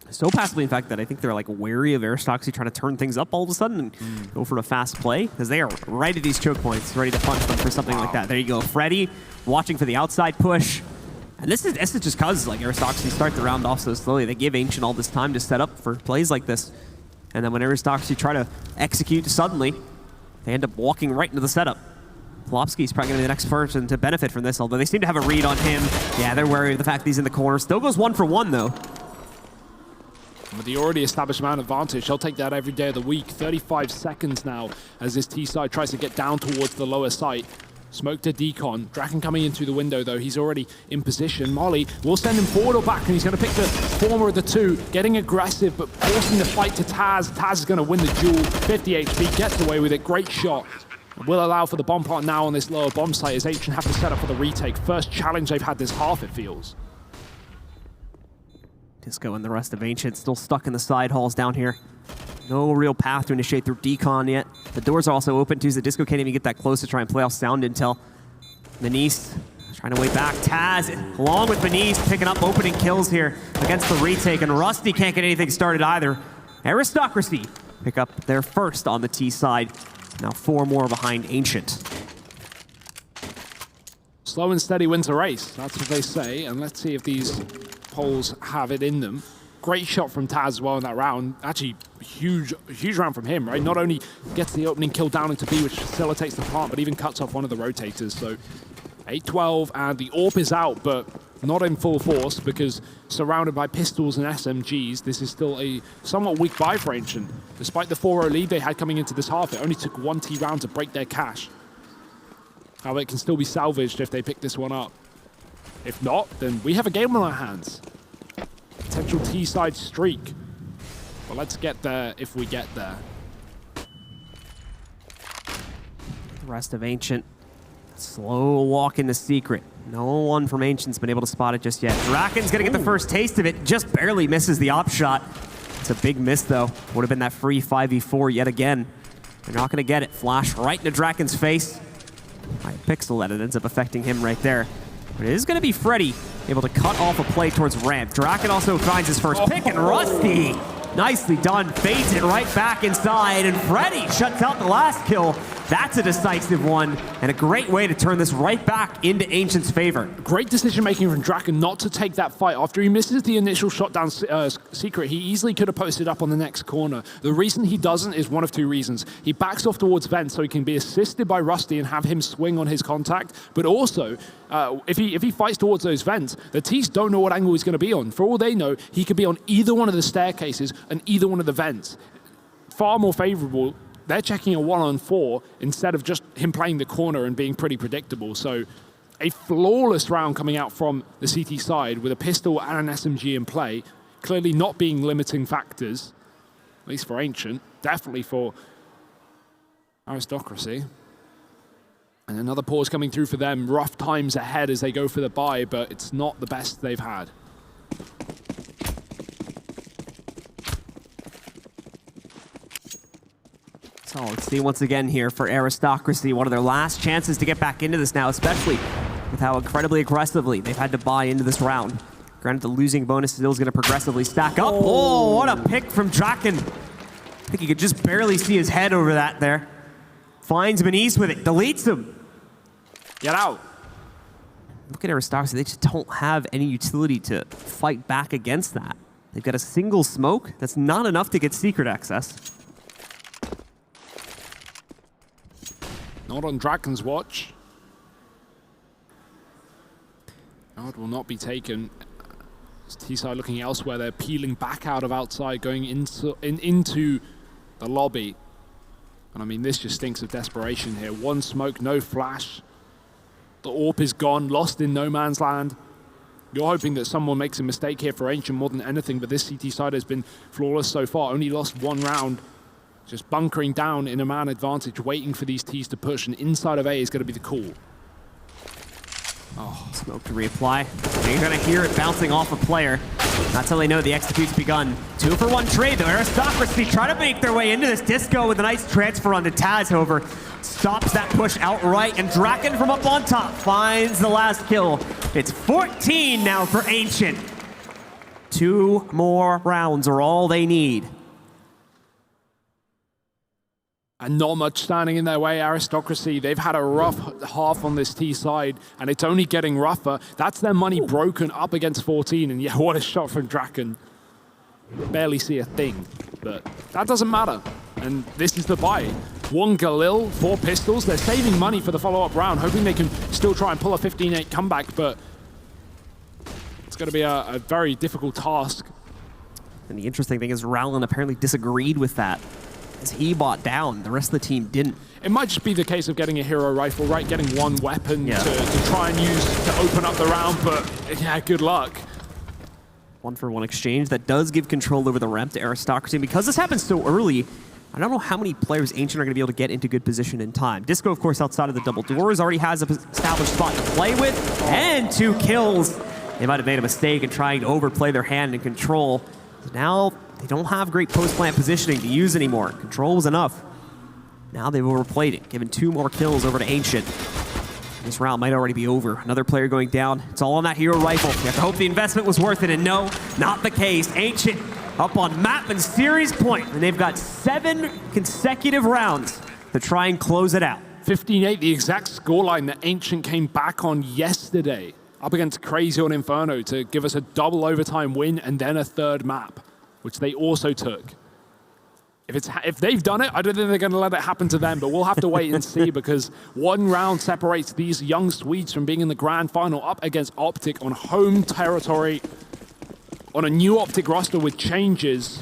Speaker 1: So passively, in fact, that I think they're like wary of Aristocracy trying to turn things up all of a sudden and go for a fast play, because they are right at these choke points, ready to punch them for something like that. There you go. Freddy watching for the outside push. And this is just because like Aristocracy start the round off so slowly. They give Ancient all this time to set up for plays like this. And then when Aristocracy try to execute suddenly, they end up walking right into the setup. Plopsky's probably going to be the next person to benefit from this, although they seem to have a read on him. Yeah, they're wary of the fact that he's in the corner. Still goes 1 for 1, though.
Speaker 2: With the already established man advantage, he'll take that every day of the week. 35 seconds now as this T side tries to get down towards the lower site. Smoke to Decon. Draken coming in through the window, though. He's already in position. Molly will send him forward or back, and he's going to pick the former of the 2. Getting aggressive, but forcing the fight to Taz. Taz is going to win the duel. 50 HP, gets away with it. Great shot. Will allow for the bomb plot now on this lower bomb site as Ancient have to set up for the retake. First challenge they've had this half, it feels.
Speaker 1: Disco and the rest of Ancient still stuck in the side halls down here. No real path to initiate through Decon yet. The doors are also open too, so Disco can't even get that close to try and play off sound intel. Manise trying to wait back. Taz, along with Manise, picking up opening kills here against the retake, and Rusty can't get anything started either. Aristocracy pick up their first on the T side. Now 4 more behind Ancient.
Speaker 2: Slow and steady wins a race. That's what they say, and let's see if these polls have it in them. Great shot from Taz as well in that round. Actually, huge round from him, right? Not only gets the opening kill down into B, which facilitates the plant, but even cuts off one of the rotators. So 8-12, and the AWP is out, but not in full force because surrounded by pistols and SMGs, this is still a somewhat weak buy for Ancient. Despite the 4-0 lead they had coming into this half, it only took 1 T round to break their cash. However, it can still be salvaged if they pick this one up. If not, then we have a game on our hands. Potential T-side streak. But let's get there if we get there.
Speaker 1: The rest of Ancient, slow walk into secret. No one from Ancient's been able to spot it just yet. Draken's gonna get the first taste of it, just barely misses the op shot. It's a big miss though. Would have been that free 5v4 yet again. They're not gonna get it. Flash right into Draken's face. by a pixel that it ends up affecting him right there. But it is going to be Freddy able to cut off a play towards ramp. Draken also finds his first pick, and Rusty, nicely done, fades it right back inside, and Freddy shuts out the last kill. That's a decisive one, and a great way to turn this right back into Ancient's favor.
Speaker 2: Great decision-making from Draken not to take that fight. After he misses the initial shot down secret, he easily could have posted up on the next corner. The reason he doesn't is one of two reasons. He backs off towards Vent so he can be assisted by Rusty and have him swing on his contact, but also, if he fights towards those vents, the Tees don't know what angle he's going to be on. For all they know, he could be on either one of the staircases and either one of the vents. Far more favorable. They're checking a 1-on-4 instead of just him playing the corner and being pretty predictable. So a flawless round coming out from the CT side with a pistol and an SMG in play, clearly not being limiting factors, at least for Ancient, definitely for Aristocracy. And another pause coming through for them. Rough times ahead as they go for the buy, but it's not the best they've had.
Speaker 1: So let's see once again here for Aristocracy. One of their last chances to get back into this now, especially with how incredibly aggressively they've had to buy into this round. Granted, the losing bonus still is going to progressively stack up. Oh, what a pick from Draken. I think you could just barely see his head over that there. Finds Manise with it, deletes him.
Speaker 2: Get out.
Speaker 1: Look at Aristocracy. They just don't have any utility to fight back against that. They've got a single smoke. That's not enough to get secret access.
Speaker 2: Not on Draken's watch. Guard will not be taken. T-side looking elsewhere. They're peeling back out of outside, going into the lobby. And I mean, this just stinks of desperation here. One smoke, no flash. The AWP is gone, lost in no man's land. You're hoping that someone makes a mistake here for Ancient more than anything, but this CT side has been flawless so far. Only lost one round. Just bunkering down in a man advantage, waiting for these Ts to push, and inside of A is going to be the call.
Speaker 1: Oh, smoke to reapply. You're going to hear it bouncing off a player. That's how they know the execute's begun. 2-for-1 trade, though. Aristocracy try to make their way into this. Disco with a nice transfer onto Taz, however, stops that push outright, and Draken from up on top finds the last kill. It's 14 now for Ancient. 2 more rounds are all they need.
Speaker 2: And not much standing in their way. Aristocracy, they've had a rough half on this T side, and it's only getting rougher. That's their money broken up against 14, and yeah, what a shot from Draken. Barely see a thing, but that doesn't matter. And this is the buy. 1 Galil, 4 pistols. They're saving money for the follow-up round, hoping they can still try and pull a 15-8 comeback, but it's going to be a very difficult task.
Speaker 1: And the interesting thing is Rowland apparently disagreed with that. As he bought down, the rest of the team didn't.
Speaker 2: It might just be the case of getting a hero rifle, right? Getting one weapon to try and use to open up the round, but yeah, good luck.
Speaker 1: 1-for-1 exchange that does give control over the ramp to Aristocracy. And because this happens so early, I don't know how many players Ancient are going to be able to get into good position in time. Disco, of course, outside of the double doors, already has an established spot to play with, and 2 kills. They might have made a mistake in trying to overplay their hand and control. So now they don't have great post-plant positioning to use anymore. Control was enough. Now they've overplayed it, giving 2 more kills over to Ancient. This round might already be over. Another player going down. It's all on that hero rifle. You have to hope the investment was worth it, and no, not the case. Ancient up on map and series point, and they've got 7 consecutive rounds to try and close it out.
Speaker 2: 15-8, the exact scoreline that Ancient came back on yesterday, up against Crazy on Inferno to give us a double overtime win and then a 3rd map, which they also took. If they've done it, I don't think they're going to let it happen to them, but we'll have to wait and see, because 1 round separates these young Swedes from being in the grand final up against Optic on home territory, on a new Optic roster with changes.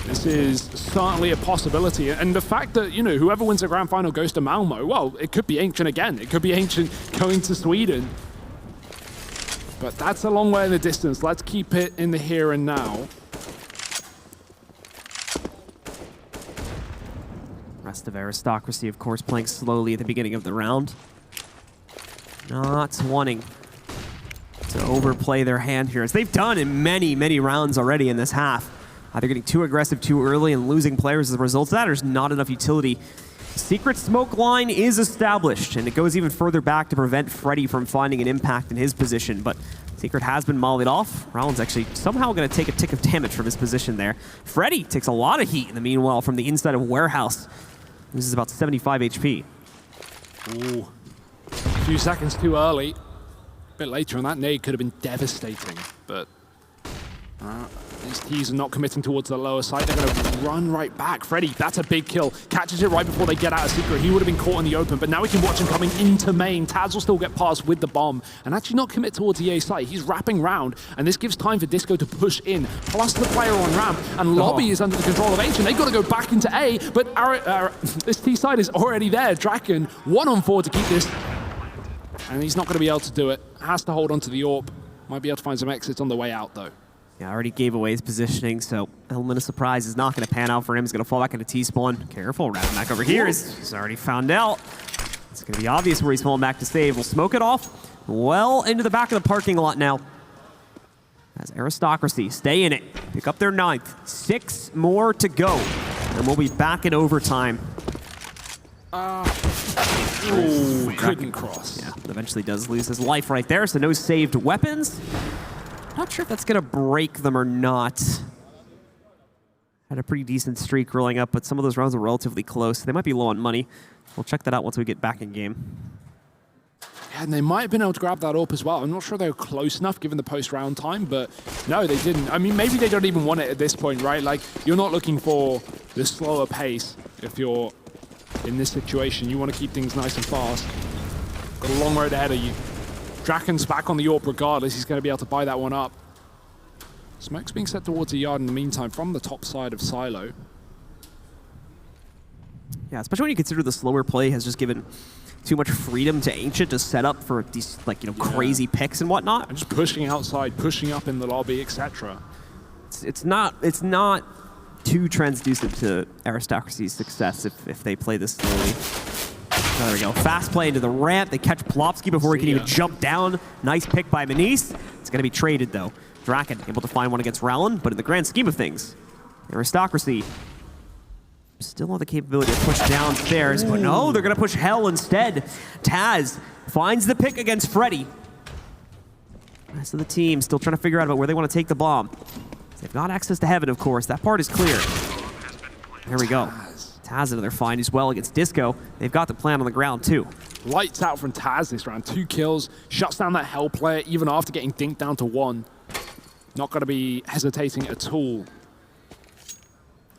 Speaker 2: This is certainly a possibility. And the fact that, you know, whoever wins the grand final goes to Malmo, well, it could be Ancient again. It could be Ancient going to Sweden. But that's a long way in the distance. Let's keep it in the here and now.
Speaker 1: Rest of Aristocracy, of course, playing slowly at the beginning of the round. Not wanting to overplay their hand here, as they've done in many, many rounds already in this half. Either getting too aggressive too early and losing players as a result of that, or there's not enough utility Secret smoke line is established, and it goes even further back to prevent Freddy from finding an impact in his position, but Secret has been mollied off. Rowland's actually somehow going to take a tick of damage from his position there. Freddy takes a lot of heat in the meanwhile from the inside of Warehouse. This is about 75 HP.
Speaker 2: Ooh. A few seconds too early. A bit later, and that nade could have been devastating, but these T's are not committing towards the lower side. They're going to run right back. Freddy, that's a big kill. Catches it right before they get out of Secret. He would have been caught in the open, but now we can watch him coming into main. Taz will still get past with the bomb and actually not commit towards the A site. He's wrapping round, and this gives time for Disco to push in, plus the player on ramp, and Lobby is under the control of Ancient. They've got to go back into A, but this T side is already there. Draken, 1-on-4 to keep this, and he's not going to be able to do it. Has to hold on to the AWP. Might be able to find some exits on the way out, though.
Speaker 1: Yeah, already gave away his positioning, so element of surprise is not going to pan out for him. He's going to fall back into T-spawn. Careful, wrapping back over here. He's already found out. It's going to be obvious where he's falling back to save. We'll smoke it off well into the back of the parking lot now. As Aristocracy stay in it, pick up their 9th. 6 more to go, and we'll be back in overtime.
Speaker 2: Ooh, couldn't cross.
Speaker 1: Yeah, but eventually does lose his life right there, so no saved weapons. Not sure if that's going to break them or not. Had a pretty decent streak rolling up, but some of those rounds were relatively close. They might be low on money. We'll check that out once we get back in game.
Speaker 2: Yeah, and they might have been able to grab that AWP as well. I'm not sure they were close enough given the post-round time, but no, they didn't. I mean, maybe they don't even want it at this point, right? Like, you're not looking for the slower pace if you're in this situation. You want to keep things nice and fast. Got a long road ahead of you. Draken's back on the AWP regardless. He's going to be able to buy that one up. Smoke's being set towards the yard in the meantime from the top side of Silo.
Speaker 1: Yeah, especially when you consider the slower play has just given too much freedom to Ancient to set up for these, like, you know, crazy picks and whatnot.
Speaker 2: And just pushing outside, pushing up in the lobby, etc.
Speaker 1: It's not too transducent to Aristocracy's success if they play this slowly. There we go. Fast play into the ramp. They catch Plopsky before he can even jump down. Nice pick by Manise. It's going to be traded, though. Draken able to find one against Rowland, but in the grand scheme of things, Aristocracy still have the capability to push downstairs, but no, they're going to push Hell instead. Taz finds the pick against Freddy. The rest of the team still trying to figure out about where they want to take the bomb. They've got access to Heaven, of course. That part is clear. There we go. Taz another find as well against Disco. They've got the plan on the ground too.
Speaker 2: Lights out from Taz this round. 2 kills. Shuts down that Hell player even after getting dinked down to 1. Not going to be hesitating at all.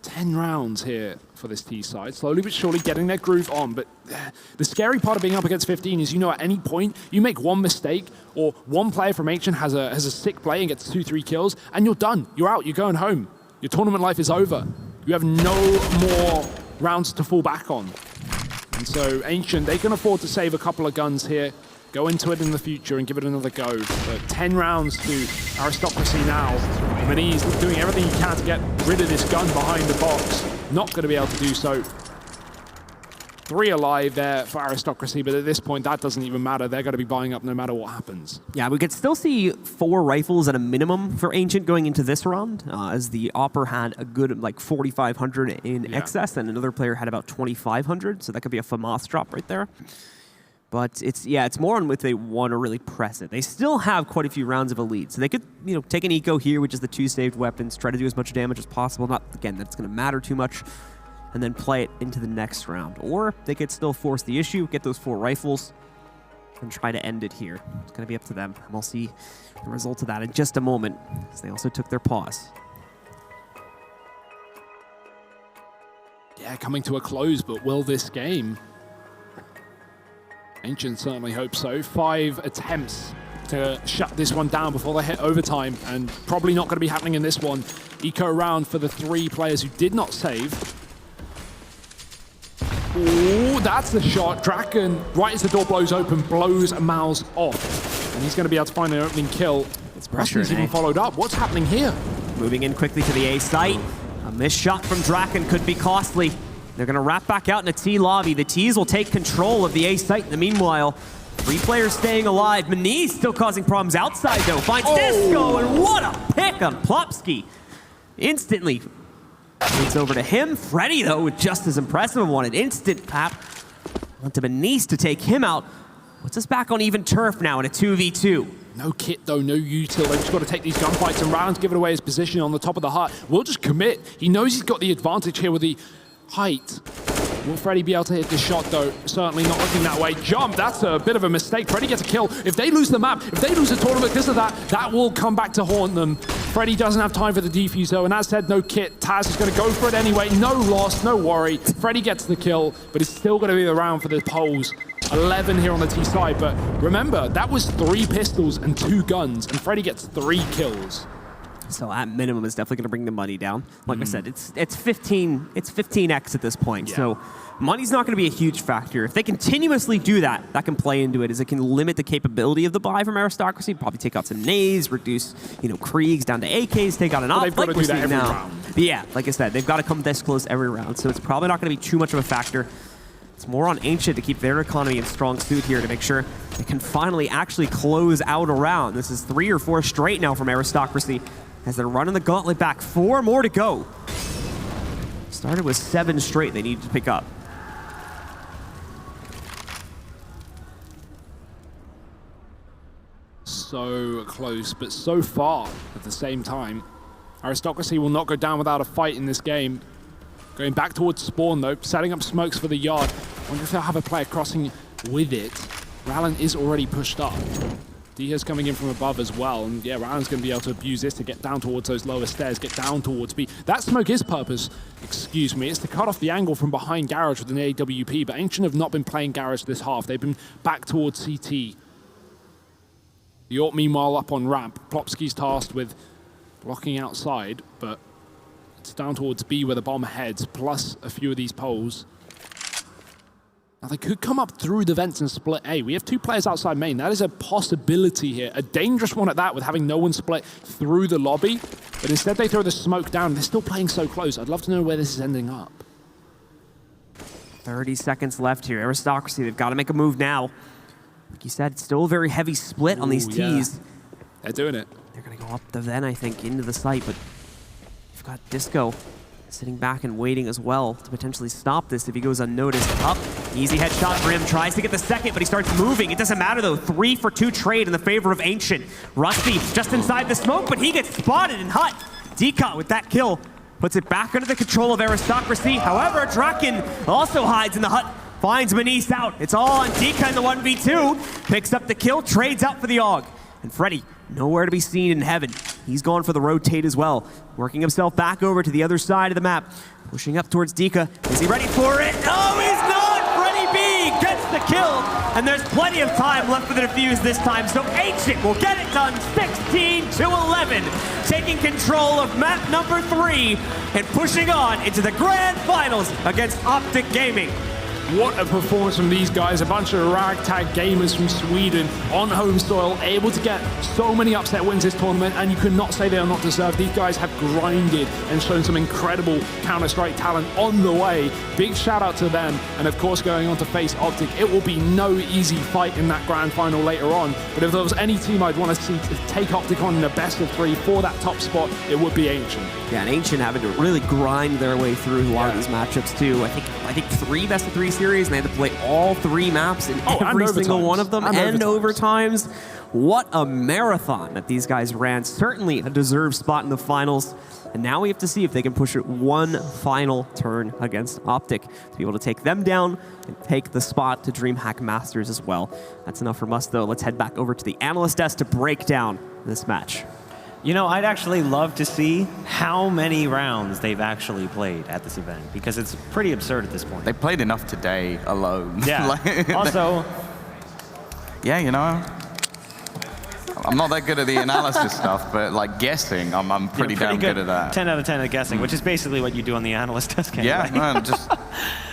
Speaker 2: 10 rounds here for this T side. Slowly but surely getting their groove on. But the scary part of being up against 15 is, you know, at any point you make one mistake or one player from Ancient has a sick play and gets 2-3 kills and you're done. You're out. You're going home. Your tournament life is over. You have no more rounds to fall back on. And so Ancient, they can afford to save a couple of guns here, go into it in the future and give it another go. But 10 rounds to Aristocracy now. Manise doing everything he can to get rid of this gun behind the box. Not going to be able to do so. 3 alive there for Aristocracy, but at this point that doesn't even matter. They're going to be buying up no matter what happens.
Speaker 1: Yeah, we could still see 4 rifles at a minimum for Ancient going into this round, as the Opper had a good like 4,500 in excess, and another player had about 2,500, so that could be a FAMAS drop right there. But it's more on if they want to really press it. They still have quite a few rounds of a lead, so they could, you know, take an eco here, which is the 2 saved weapons, try to do as much damage as possible. Not, again, that's going to matter too much, and then play it into the next round. Or they could still force the issue, get those 4 rifles, and try to end it here. It's going to be up to them, and we'll see the result of that in just a moment, as they also took their pause.
Speaker 2: Yeah, coming to a close, but will this game? Ancient certainly hope so. 5 attempts to shut this one down before they hit overtime, and probably not going to be happening in this one. Eco round for the 3 players who did not save. Ooh, that's the shot. Draken, right as the door blows open, blows Mal's off. And he's going to be able to find an opening kill.
Speaker 1: It's pressure.
Speaker 2: He's even followed up. What's happening here?
Speaker 1: Moving in quickly to the A site. A missed shot from Draken could be costly. They're going to wrap back out in a T lobby. The T's will take control of the A site in the meanwhile. 3 players staying alive. Manise still causing problems outside, though. Finds Disco, and what a pick on Plopsky. Instantly It's over to him. Freddy, though, with just as impressive one. An instant tap onto Beneath to take him out. Puts us back on even turf now in a 2v2.
Speaker 2: No kit, though, no util. They've just got to take these gunfights, and Rallen's giving away his position on the top of the hut. Will just commit. He knows he's got the advantage here with the height. Will Freddy be able to hit the shot, though? Certainly not looking that way. Jump, that's a bit of a mistake. Freddy gets a kill. If they lose the map, if they lose the tournament because of that, that will come back to haunt them. Freddy doesn't have time for the defuse, though, and as said, no kit. Taz is going to go for it anyway. No loss, no worry. Freddy gets the kill, but it's still going to be the round for the Poles. 11 here on the T side, but remember, that was 3 pistols and 2 guns, and Freddy gets 3 kills.
Speaker 1: So at minimum, it's definitely going to bring the money down. Like I said, it's 15x at this point.
Speaker 2: Yeah.
Speaker 1: So money's not going to be a huge factor. If they continuously do that, that can play into it, as it can limit the capability of the buy from Aristocracy. Probably take out some Nays, reduce Kriegs down to AKs, take out an op.
Speaker 2: They've got to do that every round.
Speaker 1: But yeah, like I said, they've got to come this close every round. So it's probably not going to be too much of a factor. It's more on Ancient to keep their economy in strong suit here to make sure they can finally actually close out a round. This is 3 or 4 straight now from Aristocracy, as they're running the gauntlet back. 4 more to go. Started with 7 straight they need to pick up.
Speaker 2: So close, but so far at the same time. Aristocracy will not go down without a fight in this game. Going back towards spawn, though, setting up smokes for the yard. Wonder if they'll have a player crossing with it. Rallen is already pushed up. Diha's coming in from above as well, and yeah, Rallen's going to be able to abuse this to get down towards those lower stairs, get down towards B. That smoke is purpose, excuse me, it's to cut off the angle from behind Garage with an AWP, but Ancient have not been playing Garage this half. They've been back towards CT. The Orc, meanwhile, up on ramp. Plopsky's tasked with blocking outside, but it's down towards B where the bomb heads, plus a few of these poles. Now, they could come up through the vents and split A. We have 2 players outside main. That is a possibility here. A dangerous one at that, with having no one split through the lobby. But instead, they throw the smoke down. They're still playing so close. I'd love to know where this is ending up.
Speaker 1: 30 seconds left here. Aristocracy, they've got to make a move now. Like you said, it's still a very heavy split on these Ts.
Speaker 2: Yeah. They're doing it.
Speaker 1: They're going to go up the vent, I think, into the site, but you've got Disco sitting back and waiting as well to potentially stop this if he goes unnoticed. Up, easy headshot for him, tries to get the second, but he starts moving. It doesn't matter though, 3 for 2 trade in the favor of Ancient. Rusty just inside the smoke, but he gets spotted in hut. Deca with that kill puts it back under the control of Aristocracy. However, Draken also hides in the hut, finds Manise out. It's all on Deca in the 1v2, picks up the kill, trades out for the AUG. And Freddy, nowhere to be seen in heaven. He's gone for the rotate as well, working himself back over to the other side of the map, pushing up towards Deca. Is he ready for it? No, he's not! Freddy B gets the kill, and there's plenty of time left for the defuse this time, so Ancient will get it done, 16-11, taking control of map number 3 and pushing on into the grand finals against Optic Gaming.
Speaker 2: What a performance from these guys, a bunch of ragtag gamers from Sweden on home soil, able to get so many upset wins this tournament, and you cannot say they are not deserved. These guys have grinded and shown some incredible Counter-Strike talent on the way. Big shout out to them, and of course going on to face Optic. It will be no easy fight in that grand final later on, but if there was any team I'd want to see to take Optic on in a best of 3 for that top spot, it would be Ancient.
Speaker 1: Yeah, and Ancient having to really grind their way through a lot of these matchups too. I think 3 best of 3 series, and they had to play all 3 maps in every single one of them, and overtimes. What a marathon that these guys ran. Certainly a deserved spot in the finals. And now we have to see if they can push it one final turn against Optic to be able to take them down and take the spot to DreamHack Masters as well. That's enough from us, though. Let's head back over to the analyst desk to break down this match.
Speaker 4: You know, I'd actually love to see how many rounds they've actually played at this event, because it's pretty absurd at this point.
Speaker 5: They played enough today alone.
Speaker 4: Yeah. Also,
Speaker 5: yeah, you know, I'm not that good at the analysis stuff, but like guessing, I'm pretty damn good at that.
Speaker 4: 10 out of 10 at guessing, which is basically what you do on the analyst desk anyway.
Speaker 5: Yeah, man, just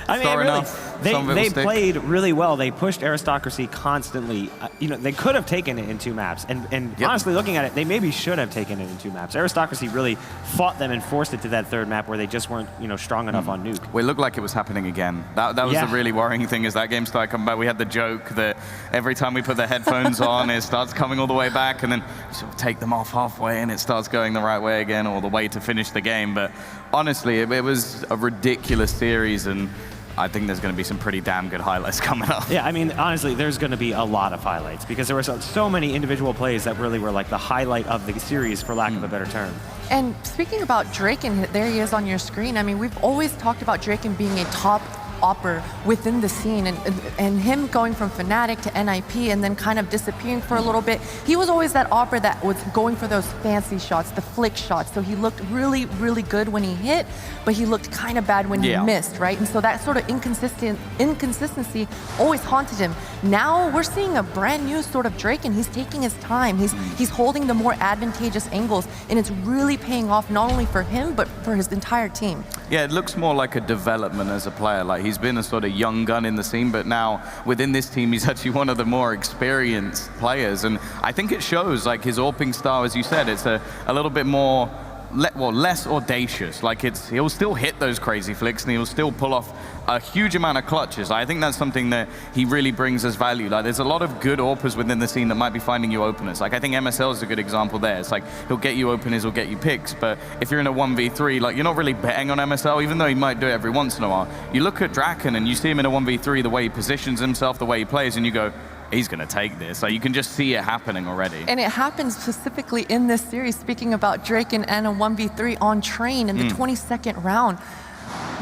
Speaker 4: I mean,
Speaker 5: some of it
Speaker 4: They
Speaker 5: will stick.
Speaker 4: played really well. They pushed Aristocracy constantly. They could have taken it in 2 maps. And
Speaker 5: Yep.
Speaker 4: honestly, looking at it, they maybe should have taken it in 2 maps. Aristocracy really fought them and forced it to that 3rd map where they just weren't, strong enough on Nuke.
Speaker 5: Well, it looked like it was happening again. That was
Speaker 4: Yeah.
Speaker 5: the really worrying thing, as that game started coming back. We had the joke that every time we put the headphones on, it starts coming all the way back, and then you sort of take them off halfway, and it starts going the right way again, or the way to finish the game. But honestly, it was a ridiculous series, and I think there's going to be some pretty damn good highlights coming up.
Speaker 4: Yeah, I mean, honestly, there's going to be a lot of highlights because there were so many individual plays that really were like the highlight of the series, for lack of a better term.
Speaker 6: And speaking about Draken, there he is on your screen. I mean, we've always talked about Draken being a top opper within the scene, and him going from Fnatic to NIP and then kind of disappearing for a little bit. He was always that opper that was going for those fancy shots, the flick shots. So he looked really, really good when he hit, but he looked kind of bad when he missed, right? And so that sort of inconsistency always haunted him. Now we're seeing a brand new sort of Draken. He's taking his time. He's holding the more advantageous angles, and it's really paying off not only for him, but for his entire team.
Speaker 5: Yeah, it looks more like a development as a player. Like, he's been a sort of young gun in the scene, but now within this team, he's actually one of the more experienced players. And I think it shows, like, his AWPing style, as you said, it's a little bit more, less audacious. Like, he'll still hit those crazy flicks, and he'll still pull off a huge amount of clutches. I think that's something that he really brings as value. Like, there's a lot of good AWPers within the scene that might be finding you openers. Like, I think MSL is a good example there. It's like, he'll get you openers, he'll get you picks, but if you're in a 1v3, like, you're not really betting on MSL, even though he might do it every once in a while. You look at Draken and you see him in a 1v3, the way he positions himself, the way he plays, and you go, he's going to take this. Like, you can just see it happening already.
Speaker 6: And it happens specifically in this series, speaking about Draken and a 1v3 on Train in the 22nd round.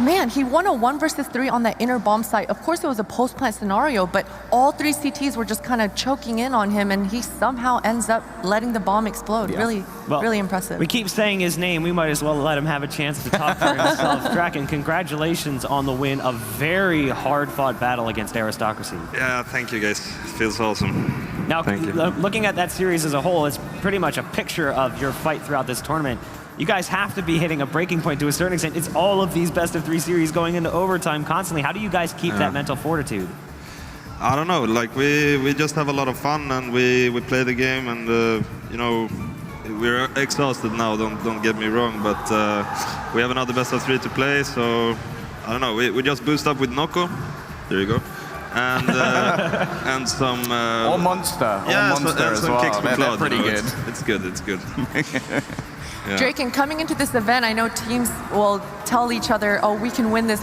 Speaker 6: Man, he won a 1 versus 3 on that inner bomb site. Of course, it was a post-plant scenario, but all 3 CTs were just kind of choking in on him, and he somehow ends up letting the bomb explode. Really, really impressive.
Speaker 4: We keep saying his name. We might as well let him have a chance to talk for himself. Draken, congratulations on the win. A very hard-fought battle against Aristocracy.
Speaker 7: Yeah, thank you, guys. It feels awesome.
Speaker 4: Now,
Speaker 7: Thank you.
Speaker 4: looking at that series as a whole, it's pretty much a picture of your fight throughout this tournament. You guys have to be hitting a breaking point to a certain extent. It's all of these best-of-3 series going into overtime constantly. How do you guys keep that mental fortitude?
Speaker 7: I don't know. Like, we just have a lot of fun, and we play the game, and we're exhausted now. Don't get me wrong, but we have another best-of-3 to play. So I don't know. We just boost up with Noko. There you go. And and some
Speaker 5: Or Monster.
Speaker 7: yeah,
Speaker 5: or Monster
Speaker 7: and
Speaker 5: as
Speaker 7: some
Speaker 5: well.
Speaker 7: kicks from
Speaker 5: They're
Speaker 7: Cloud.
Speaker 5: pretty good.
Speaker 7: It's good. It's good. Yeah.
Speaker 6: Draken, coming into this event, I know teams will tell each other, oh, we can win this,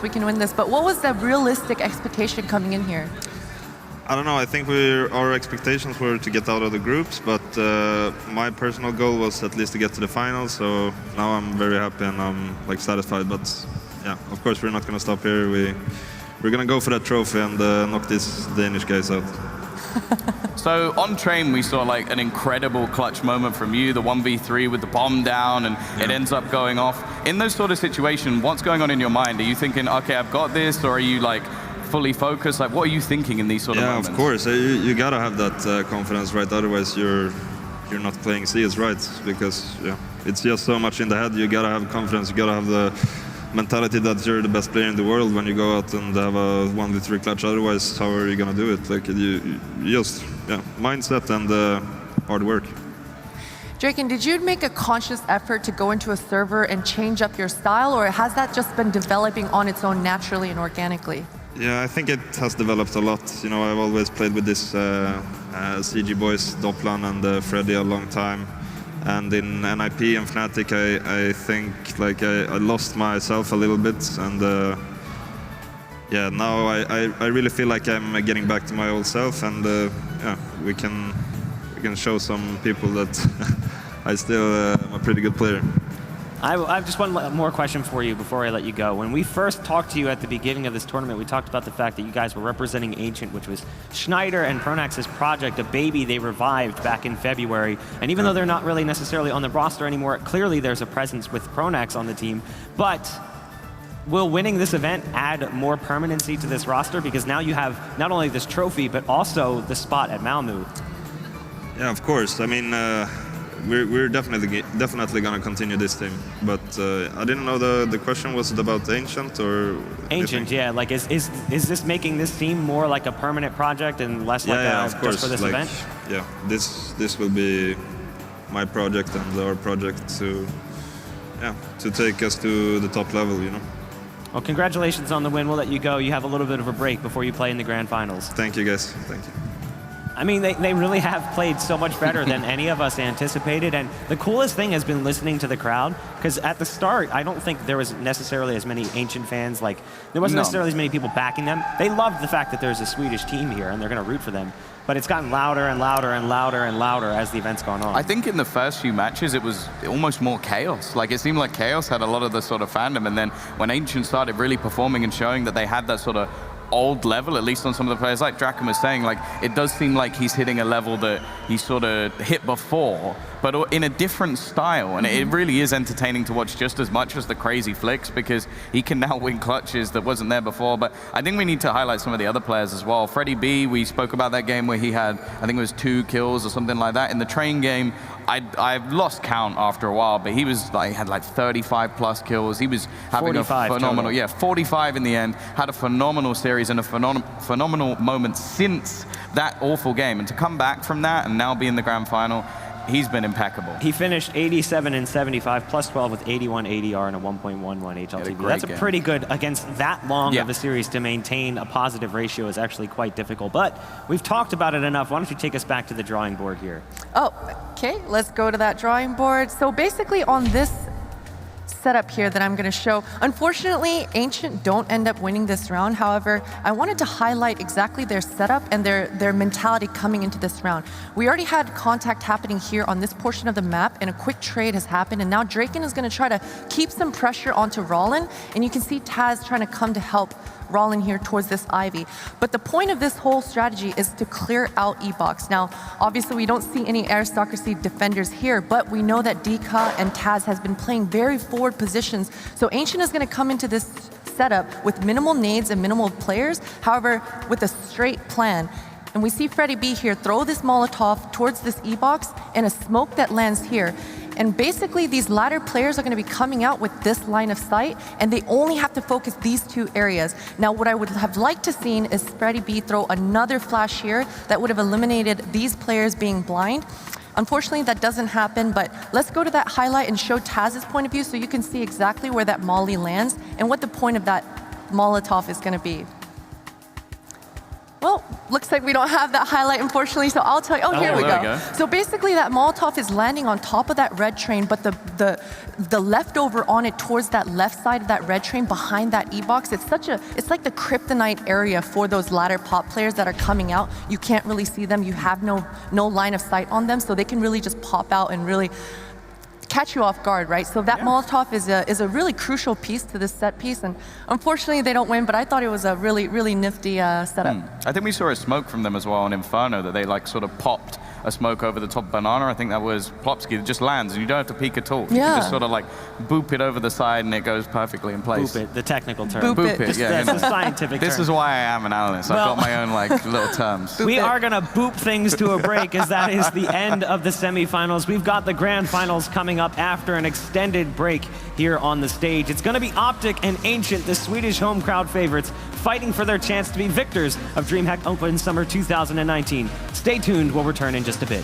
Speaker 6: but what was the realistic expectation coming in here?
Speaker 7: I don't know. I think our expectations were to get out of the groups, but my personal goal was at least to get to the finals. So now I'm very happy and I'm like satisfied. But yeah, of course we're not going to stop here. We're going to go for that trophy and knock these Danish guys out.
Speaker 5: So on Train, we saw like an incredible clutch moment from you, the 1v3 with the bomb down, and it ends up going off. In those sort of situations, what's going on in your mind? Are you thinking, okay, I've got this, or are you like fully focused? Like, what are you thinking in these sort of moments?
Speaker 7: Yeah, of course. You gotta have that confidence, right? Otherwise, you're not playing CS right, because it's just so much in the head. You gotta have confidence. You gotta have the mentality that you're the best player in the world when you go out and have a 1v3 clutch. Otherwise, how are you gonna do it? Like, you just mindset and hard work.
Speaker 6: Draken, did you make a conscious effort to go into a server and change up your style, or has that just been developing on its own naturally and organically?
Speaker 7: Yeah, I think it has developed a lot. You know, I've always played with this CG boys, Dopplan and Freddy, a long time. And in NIP and Fnatic, I think like I lost myself a little bit, and now I really feel like I'm getting back to my old self, and we can show some people that I still am a pretty good player.
Speaker 4: I have just one more question for you before I let you go. When we first talked to you at the beginning of this tournament, we talked about the fact that you guys were representing Ancient, which was Schneider and Pronax's project, a baby they revived back in February. And even though they're not really necessarily on the roster anymore, clearly there's a presence with Pronax on the team. But will winning this event add more permanency to this roster? Because now you have not only this trophy, but also the spot at Malmö.
Speaker 7: Yeah, of course. I mean, we're definitely gonna continue this team. But I didn't know the question was it about Ancient or
Speaker 4: Ancient, yeah. Like, is this making this team more like a permanent project and less like
Speaker 7: of course.
Speaker 4: just for this
Speaker 7: like,
Speaker 4: event?
Speaker 7: Yeah, this will be my project and our project to take us to the top level, you know.
Speaker 4: Well, congratulations on the win. We'll let you go. You have a little bit of a break before you play in the grand finals.
Speaker 7: Thank you, guys. Thank you.
Speaker 4: I mean, they really have played so much better than any of us anticipated. And the coolest thing has been listening to the crowd, because at the start, I don't think there was necessarily as many Ancient fans. Like, there wasn't necessarily as many people backing them. They loved the fact that there's a Swedish team here, and they're going to root for them. But it's gotten louder and louder and louder and louder as the event's gone on.
Speaker 5: I think in the first few matches, it was almost more chaos. Like, it seemed like chaos had a lot of the sort of fandom. And then when Ancient started really performing and showing that they had that sort of old level, at least on some of the players, like Draken was saying, like, it does seem like he's hitting a level that he sort of hit before, but in a different style. And it really is entertaining to watch just as much as the crazy flicks, because he can now win clutches that wasn't there before. But I think we need to highlight some of the other players as well. Freddie B, we spoke about that game where he had, I think it was 2 kills or something like that. In the train game, I've lost count after a while, but he was like, had like 35 plus kills. He was having a phenomenal, 45 in the end, had a phenomenal series and a phenomenal moment since that awful game. And to come back from that and now be in the grand final, he's been impeccable.
Speaker 4: He finished 87 and 75, plus 12 with 81 ADR and a 1.11 HLTV. That's a pretty good, against that long of a series, to maintain a positive ratio is actually quite difficult. But we've talked about it enough. Why don't you take us back to the drawing board here?
Speaker 6: Oh, okay, let's go to that drawing board. So basically on this setup here that I'm going to show, unfortunately, Ancient don't end up winning this round. However, I wanted to highlight exactly their setup and their mentality coming into this round. We already had contact happening here on this portion of the map, and a quick trade has happened, and now Draken is going to try to keep some pressure onto Rollin, and you can see Taz trying to come to help Rollin here towards this Ivy. But the point of this whole strategy is to clear out E-Box. Now, obviously, we don't see any Aristocracy defenders here, but we know that Dika and Taz has been playing very forward positions. So Ancient is going to come into this setup with minimal nades and minimal players, however, with a straight plan. And we see Freddie B here throw this Molotov towards this E-Box and a smoke that lands here. And basically, these ladder players are going to be coming out with this line of sight, and they only have to focus these 2 areas. Now, what I would have liked to seen is Freddie B throw another flash here that would have eliminated these players being blind. Unfortunately, that doesn't happen, but let's go to that highlight and show Taz's point of view so you can see exactly where that molly lands and what the point of that Molotov is going to be. Well, looks like we don't have that highlight, unfortunately, so I'll tell you. Oh, here we go. So basically, that Molotov is landing on top of that red train, but the leftover on it towards that left side of that red train behind that E-Box, it's like the kryptonite area for those ladder pop players that are coming out. You can't really see them. You have no line of sight on them, so they can really just pop out and really catch you off guard, right? So that Molotov is a really crucial piece to this set piece, and unfortunately they don't win, but I thought it was a really, really nifty setup.
Speaker 5: I think we saw a smoke from them as well on Inferno, that they like sort of popped a smoke over the top of Banana. I think that was Plopsky. It just lands and you don't have to peek at all. You can just sort of like boop it over the side and it goes perfectly in place.
Speaker 4: Boop it, the technical term.
Speaker 5: Boop it, yeah.
Speaker 4: That's a scientific term.
Speaker 5: This is why I am an analyst. I've got my own like little terms.
Speaker 4: We are going to boop things to a break, as that is the end of the semifinals. We've got the grand finals coming up after an extended break here on the stage. It's going to be Optic and Ancient, the Swedish home crowd favorites, fighting for their chance to be victors of DreamHack Open Summer 2019. Stay tuned, we'll return in just a bit.